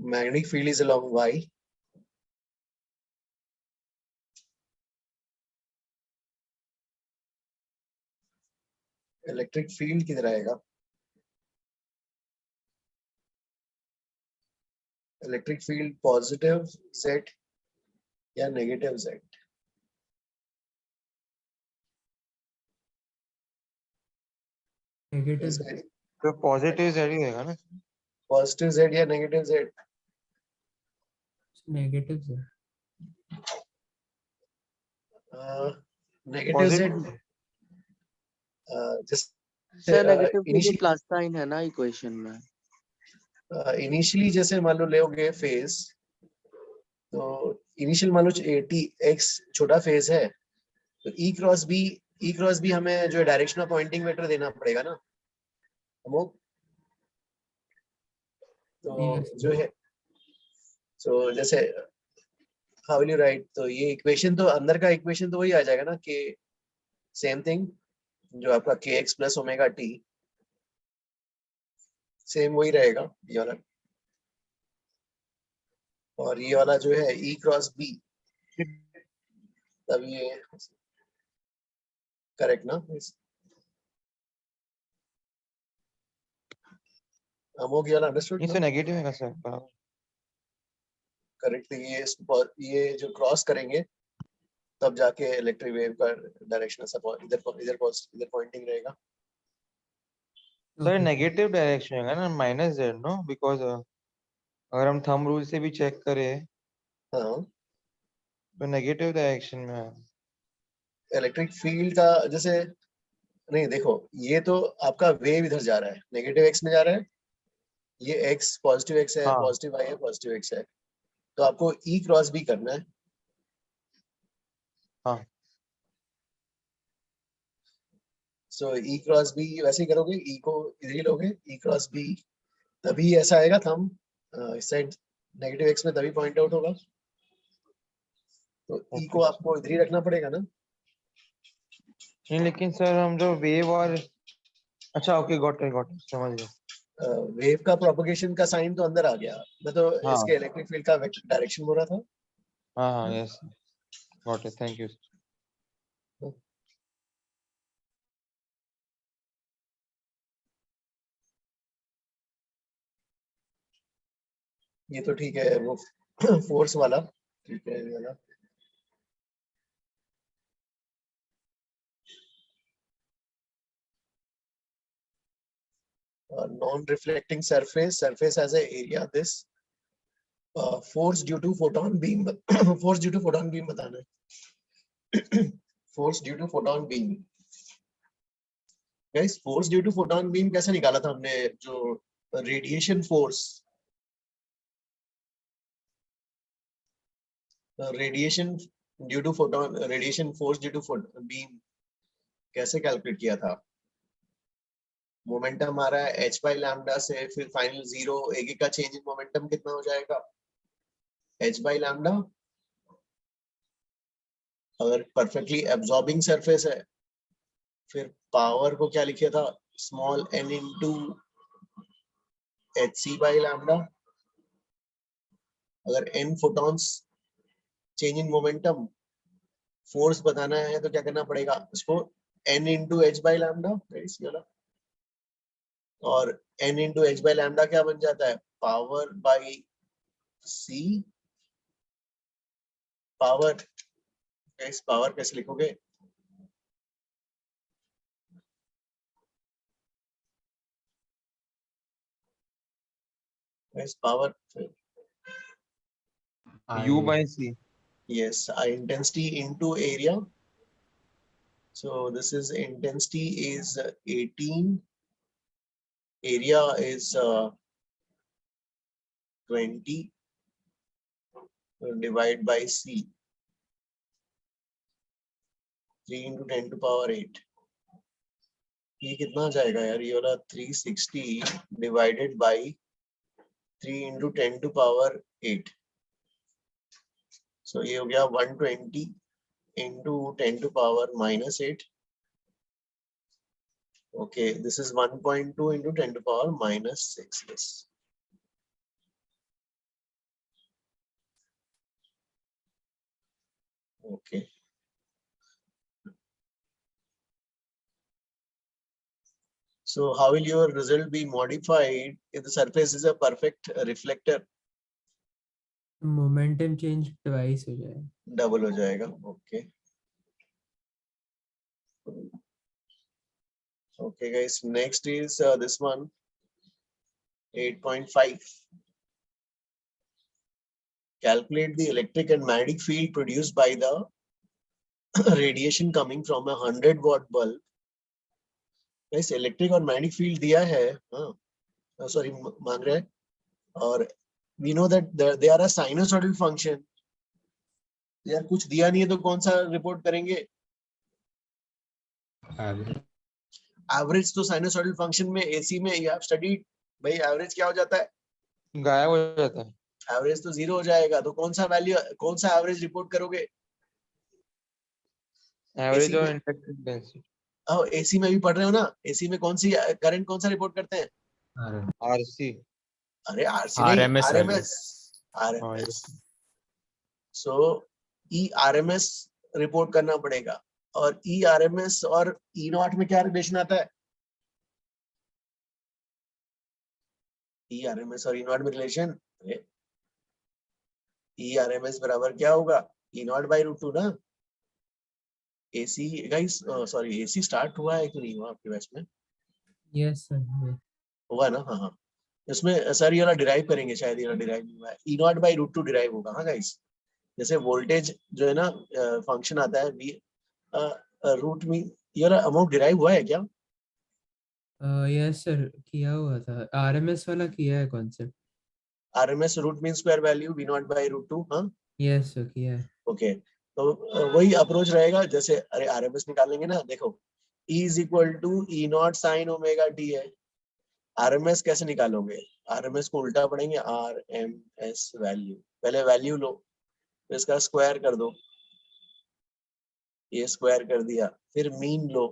Magnetic field is along y. Electric field किधर आएगा? Electric field positive z या negative z? नेगेटिव तो पॉजिटिव z ही रहेगा ना. Positive z या negative z? नेगेटिव से Negative z. Positive. Just sir negative की initially प्लस साइन है ना इक्वेशन में. इनिशियली जैसे मान लो लोगे फेज, तो इनिशियल मान लो टी एक्स छोटा फेज है, तो ई क्रॉस बी हमें जो डायरेक्शन ऑफ पॉइंटिंग वेक्टर देना पड़ेगा ना हमको. तो जो है, तो जैसे हाउ विल यू राइट, तो ये इक्वेशन तो अंदर का इक्वेशन तो वही आ जाएगा ना कि सेम थिंग जो आपका के x plus omega T, same वही रहेगा ये वाला. और ये वाला जो है ई क्रॉस बी, तब ये करेक्ट ना. अमोघ ये वाला अंडरस्टूड ये ना. तो नेगेटिव है सर. बराबर. करेक्ट. ये जो क्रॉस करेंगे तब जाके इलेक्ट्रिक वेव का डायरेक्शन इधर पॉइंटिंग रहेगा. सर नेगेटिव डायरेक्शन है ना, माइनस z नो, बिकॉज अगर हम थंब रूल से भी चेक करें हाँ, तो नेगेटिव डायरेक्शन में है. इलेक्ट्रिक फील्ड का जैसे नहीं, देखो ये तो आपका वेव इधर जा रहा है, नेगेटिव एक्स में जा रहा है. ये एक्स पॉजिटिव एक्स है, हाँ. पॉजिटिव वाई है, पॉजिटिव एक्स है. तो आपको ई क्रॉस बी करना है. हाँ. सो ई क्रॉस बी वैसे ही करोगे, ई को इधर ही लोगे, ई क्रॉस बी, तभी ऐसा आएगा थंब इस साइड नेगेटिव एक्स में, तभी पॉइंट आउट होगा. तो ई को आपको इधर ही रखना पड़ेगा ना. नहीं लेकिन सर हम जो वेव और, अच्छा ओके गॉट इट समझ गया. वेव का प्रोपगेशन का साइन तो अंदर आ गया. मैं तो हाँ. इसके इलेक्ट्रिक फील्ड का डायरेक्शन बोल रहा था. हाँ yes got it, thank you. ये तो ठीक है, वो फोर्स वाला ठीक है. ये वाला non-reflecting surface has a area this force due to photon beam. force due to photon beam बताना है. force due to photon beam. guys, force due to photon beam कैसे निकाला था हमने? जो radiation force, radiation due to photon radiation force due to beam कैसे कैलकुलेट किया था? मोमेंटम आ रहा है h बाई लैम्डा से, फिर फाइनल जीरो, एक का चेंज इन मोमेंटम कितना हो जाएगा? h by lambda. अगर परफेक्टली एब्जॉर्बिंग सरफेस है, फिर पावर को क्या लिखा था? Small n into hc by lambda. अगर n photons change in momentum, force बताना है तो क्या करना पड़ेगा? इसको n into h by lambda, और n into h by lambda क्या बन जाता है? Power by c। पावर, इस पावर कैसे लिखोगे? इस power, U by C. yes, intensity into area. So this is intensity is 18, area is 20, divide by C, 3 into 10 to power 8. ये कितना आ जाएगा यार? ये वाला 360 divided by 3 into 10 to power 8. So ये हो गया 120 into 10 to power minus 8. Okay, this is 1.2 into 10 to power minus 6. Yes. Okay. So how will your result be modified if the surface is a perfect reflector? Momentum change twice हो जाएगा. Double हो जाएगा. Okay. Okay, guys. Next is this one. 8.5. Calculate the electric and magnetic field produced by the radiation coming from a 100-watt bulb. Guys, electric और magnetic field दिया है. Sorry, मांग रहे हैं. और we know that they are a sinusoidal function. यार कुछ दिया नहीं है तो कौन सा रिपोर्ट करेंगे? एवरेज तो साइनसॉइडल फंक्शन में एसी में यू हैव स्टडीड भाई, एवरेज क्या हो जाता है? गायब हो जाता है. एवरेज तो जीरो हो जाएगा. तो कौन सा वैल्यू, कौन सा एवरेज रिपोर्ट करोगे? एवरेज AC और में- इंडक्टिव डेंसिटी. एसी में भी पढ़ रहे हो ना? एसी में कौन सी करंट कौन सा रिपोर्ट करते हैं? आरसी. अरे आरसी नहीं, RMS value. आरएमएस. आरएमएस. सो ई आरएमएस रिपोर्ट करना पड़ेगा. और ई आरएमएस और ई नॉट में क्या रिलेशन आता है? ई आरएमएस और ई नॉट में रिलेशन, ई आरएमएस बराबर क्या होगा? ई नॉट बाई रूट 2 ना. AC guys, sorry, AC start हुआ है कि नहीं हुआ आपके बैच में? Yes sir. हुआ ना? हाँ हाँ. इसमें सर ये वाला डिराइव करेंगे शायद. ये वाला डिराइव नहीं हुआ है. E naught by root 2 derive होगा. हाँ गाइस, जैसे वोल्टेज जो है ना, फंक्शन आता है वी रूट में. ये वाला अमाउंट डिराइव हुआ है क्या? यस सर, किया हुआ था. आरएमएस वाला किया है concept. RMS root mean square value v not by root 2. हाँ यस सर, किया है. ओके. तो वही अप्रोच रहेगा. जैसे अरे आरएमएस निकालेंगे ना, देखो E is equal to E not sine omega t है. आरएमएस कैसे निकालोगे? आरएमएस को उल्टा पढ़ेंगे. आरएमएस वैल्यू, पहले वैल्यू लो, फिर इसका स्क्वायर कर दो. ये स्क्वायर कर दिया, फिर मीन लो.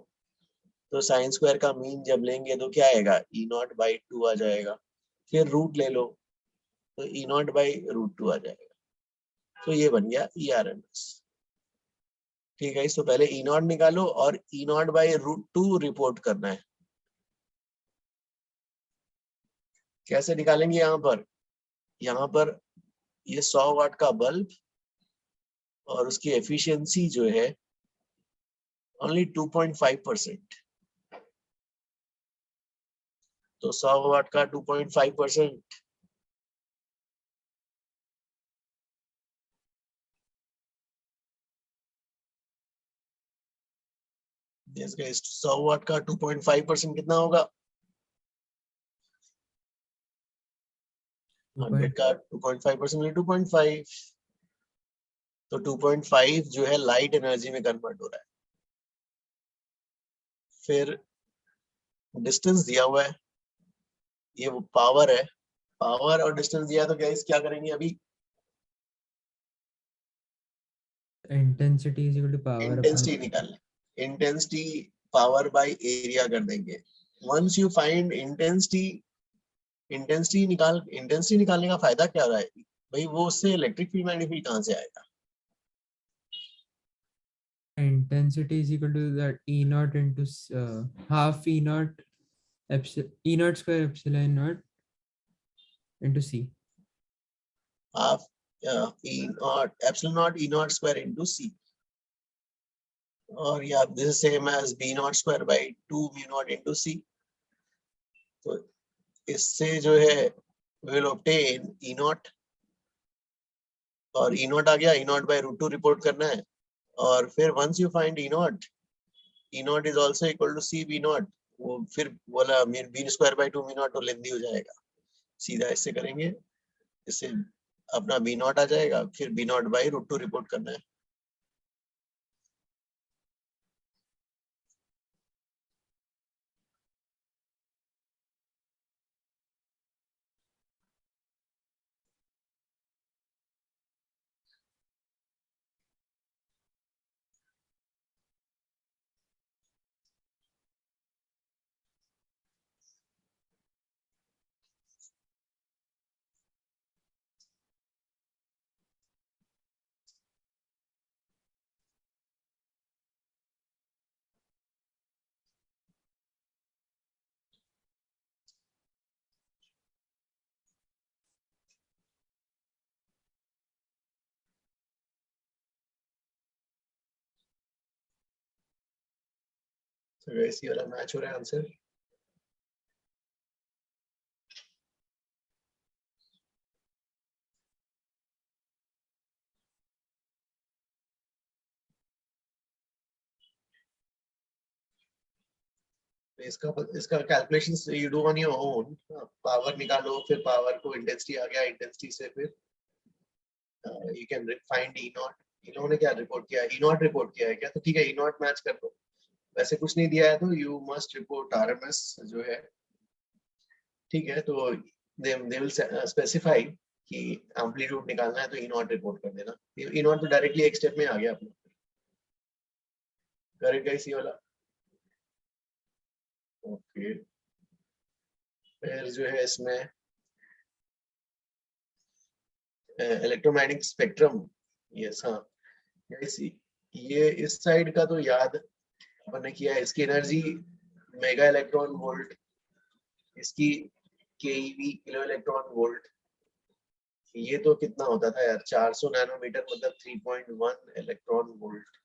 तो साइन स्क्वायर का मीन जब लेंगे तो क्या आएगा? ई नॉट बाई 2 आ जाएगा. फिर रूट ले लो तो ई नॉट बाई रूट 2 आ जाएगा. तो ये बन गया ई आरएमएस. ठीक है. तो पहले ई नॉट निकालो और ई नॉट बाई रूट 2 रिपोर्ट करना है. कैसे निकालेंगे? यहाँ पर ये 100 वाट का बल्ब और उसकी एफिशिएंसी जो है ओनली 2.5%. तो 100 वाट का 2.5%, yes guys, 100 वाट का 2.5% कितना होगा? 100 का 2.5% 2.5. तो 2.5 जो है लाइट एनर्जी में कन्वर्ट हो रहा है। फिर डिस्टेंस दिया हुआ है, ये वो पावर है, पावर और डिस्टेंस दिया तो गाइस क्या करेंगे अभी? Intensity is equal to power intensity निकालना, इंटेंसिटी पावर बाय एरिया कर देंगे। Once you find intensity, intensity निकालने का फायदा क्या रहा है भाई? वो उससे इलेक्ट्रिक फील्ड मैग्नेटिक फील्ड कहाँ से आएगा? intensity is equal to that E naught into half E naught E naught square epsilon naught into C. Half E naught epsilon naught E naught square into C, और या this is same as B naught square by 2 mu naught into C। तो इससे जो है we will obtain E naught, और E naught आ गया, E naught by root 2 report करना है, और फिर once you find E naught is also equal to C B naught, वो फिर बोला B square by 2 mu naught तो लेंदी हो जाएगा, सीधा इससे करेंगे, इससे अपना B naught आ जाएगा, फिर B naught by root 2 report करना है। तो वैसे वाला मैच हो रहा है आंसर। इसका calculations you do on your own, power निकालो, फिर पावर को इंटेंसिटी आ गया, इंटेंसिटी से फिर you can find E naught। इन्होंने क्या रिपोर्ट किया? E naught रिपोर्ट किया है क्या? तो ठीक है, E naught मैच कर दो। वैसे कुछ नहीं दिया है तो यू मस्ट रिपोर्ट RMS जो है, ठीक है, तो they will specify कि एम्पलीट्यूड निकालना है तो E naught रिपोर्ट कर देना। E naught तो डायरेक्टली एक स्टेप में आ गया अपना, करेक्ट इसी वाला। ओके, फिर जो है इसमें इलेक्ट्रोमैग्नेटिक स्पेक्ट्रम, यस हाँ, ये इस साइड का तो याद अपन ने किया है। इसकी एनर्जी मेगा इलेक्ट्रॉन वोल्ट, इसकी केईवी किलो इलेक्ट्रॉन वोल्ट। ये तो कितना होता था यार, 400 नैनोमीटर मतलब 3.1 इलेक्ट्रॉन वोल्ट।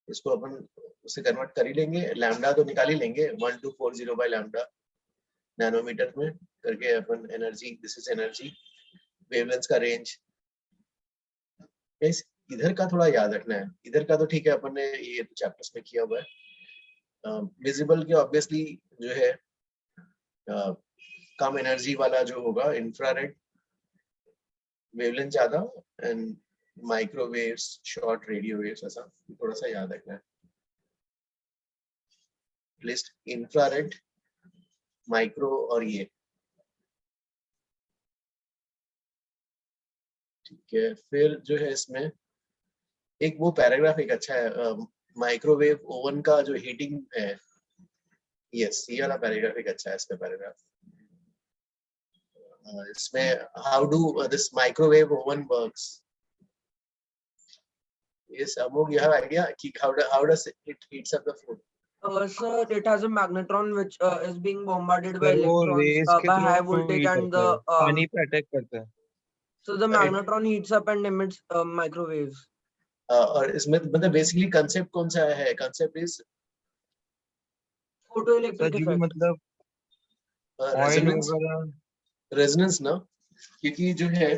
इसको अपन उससे कन्वर्ट कर ही लेंगे, लैम्डा तो निकाल ही लेंगे, 1240 बाय लैम्डा नैनोमीटर में करके अपन energy, this is energy, wavelength का रेंज। इधर का थोड़ा याद रखना है, इधर का तो ठीक है अपन ने ये चैप्टर्स में किया हुआ है। विजिबल के ऑब्वियसली जो है कम एनर्जी वाला जो होगा इंफ्रारेड, वेवलेंथ ज्यादा, and microwaves, short radio waves, ऐसा थोड़ा सा याद रखना है। लिस्ट इंफ्रारेड, माइक्रो और ये, ठीक है। फिर जो है इसमें एक वो पैराग्राफ एक अच्छा है, माइक्रोवेव ओवन का जो हीटिंग है, यस ये वाला पैराग्राफ एक अच्छा है। इसमें पैराग्राफ इसमें how do this microwave oven works. Yes, Amog, you have idea ki how does it heats up the food? Sir, it has a magnetron which is being bombarded by sir वो electrons रेस के by high through voltage heat and करता है, the पानी पे अटैक करता है। so the magnetron heats up and emits microwaves. और इसमें मतलब बेसिकली कांसेप्ट कौन सा है? कांसेप्ट इज Photoelectric सर जो भी effect. मतलब ऑयल वगैरह, रेजोनेंस ना, क्योंकि जो है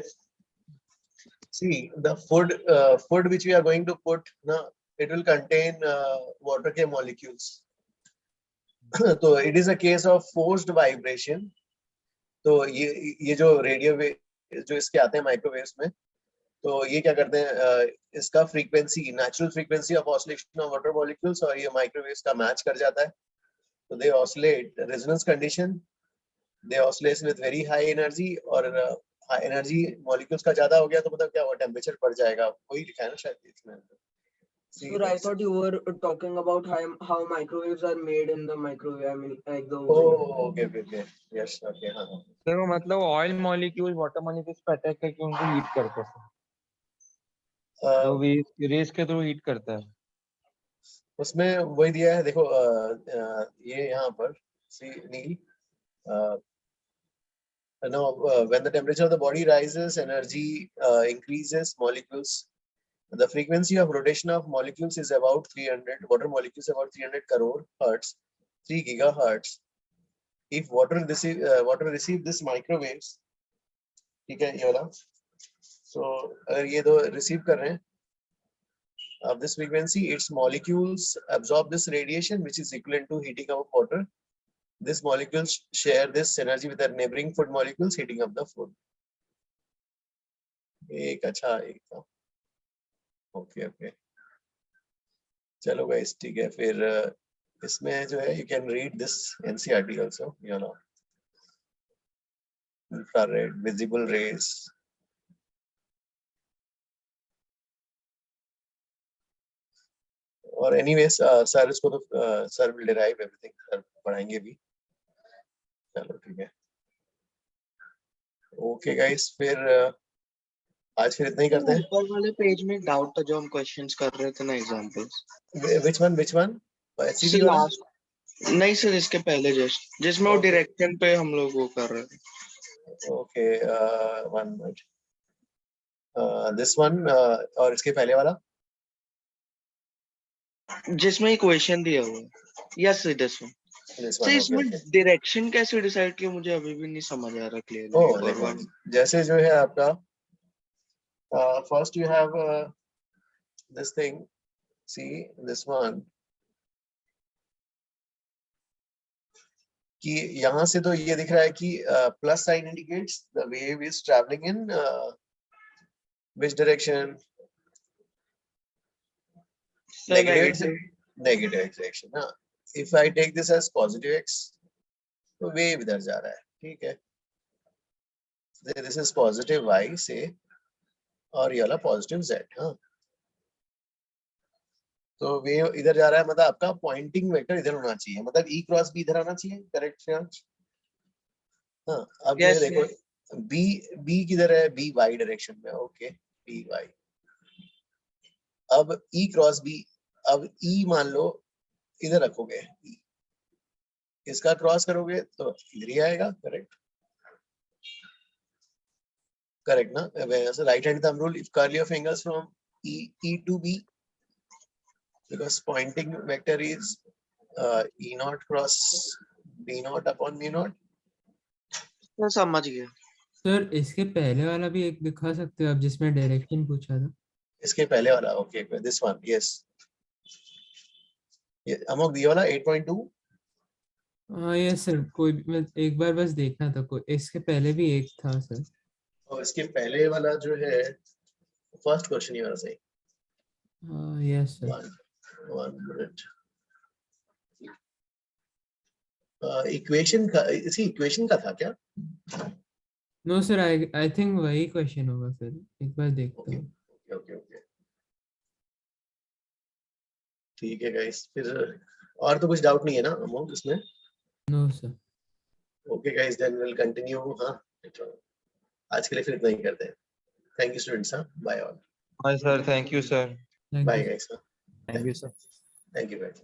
see the food which we are going to put na, it will contain water के molecules तो it is a case of forced vibration। तो ये जो रेडियो जो इसके आते हैं माइक्रोवेव्स में, तो ये क्या करते हैं, इसका frequency, natural frequency of oscillation of water molecules और ये माइक्रोवेव्स का मैच कर जाता है, तो they oscillate resonance condition, they oscillate with very high energy, और हाई एनर्जी मॉलिक्यूल्स का ज्यादा हो गया तो मतलब क्या हुआ, टेम्परेचर बढ़ जाएगा, वही लिखा है ना शायद इसमें। Sir, I thought you were talking about how microwaves are made in the microwave. I mean, like the. Oh, okay, yes, okay, हाँ हाँ। सर वो मतलब ऑयल मॉलिक्यूल वाटर मॉलिक्यूल्स पे अटैक करके उनको हीट करते हैं सर, तो भी रेस के थ्रू हीट करता है। उसमें वही दिया है, देखो ये यहाँ पर सी नील, now when the temperature of the body rises, energy increases, molecules, the frequency of rotation of molecules is about 300, water molecules about 300 crore hertz, 3 gigahertz. If water receive this microwaves, ठीक है ये वाला, so अगर ये दो receive कर रहे हैं of this frequency, its molecules absorb this radiation, which is equivalent to heating up water. These molecules share this energy with their neighboring food molecules, heating up the food. एक अच्छा एक था, ओके चलो गाइस ठीक है, फिर इसमें जो है you can read this NCERT also, you know, infrared, visible rays, और anyways सर इसको तो sir will derive everything, sir पढ़ाएंगे भी, चलो ठीक है, ओके गाइस, फिर आज फिर इतना ही करते हैं। ऊपर वाले पेज में डाउट था जो हम क्वेश्चंस कर रहे थे ना, एग्जांपल्स। which one HCD वाला? नहीं सर, इसके पहले जस्ट जिसमें वो डायरेक्शन पे हम लोग वो कर रहे थे। ओके 1 मिनट, दिस वन और इसके पहले वाला जिसमें इक्वेशन दिया हुआ है, यस दिस वन। तो इसमें डायरेक्शन कैसे डिसाइड किया, मुझे अभी भी नहीं समझ आ रहा क्लियरली। जैसे जो है आपका first you have this thing, see this one, कि यहाँ से तो ये दिख रहा है कि plus sign indicates the wave is travelling in which direction, negative direction. हाँ, if I take this as positive x, तो वेव इधर जा रहा है, ठीक है, दिस इज पॉजिटिव y से, और ये वाला पॉजिटिव z। हाँ, तो वेव इधर जा रहा है, मतलब आपका पॉइंटिंग वेक्टर इधर होना चाहिए, मतलब E क्रॉस B इधर आना चाहिए, करेक्ट श्रेयांश? हाँ, अब ये देखो B किधर है, B Y डायरेक्शन में, ओके B Y। अब E क्रॉस B, अब E मान लो इधर रखोगे, इसका क्रॉस करोगे तो इधर ही आएगा, करेक्ट ना? वैसे right hand thumb rule, if curl your fingers from E to B, because pointing vector is E naught cross B naught upon B naught. मैं समझ गया सर। इसके पहले वाला भी एक दिखा सकते हो आप, जिसमें डायरेक्शन पूछा था? इसके पहले वाला, ओके, दिस वन, यस, ये अमोक दिया वाला 8.2। हाँ यस सर, कोई मैं एक बार बस देखना था, कोई इसके पहले भी एक था सर। और इसके पहले वाला जो है फर्स्ट क्वेश्चन ही वाला सही। हाँ यस सर। 1 मिनट, इक्वेशन का, इसी इक्वेशन का था क्या? नो सर, आई थिंक वही क्वेश्चन होगा फिर, एक बार देखता हूँ। ओके ठीक है गाइस, फिर और तो कुछ डाउट नहीं है ना अमोक इसमें? No sir. Okay guys, then will continue. हाँ, आज के लिए फिर इतना ही करते हैं। Thank you students, bye all. Bye sir, thank you sir. Bye guys, Thank you, sir. Thank you guys.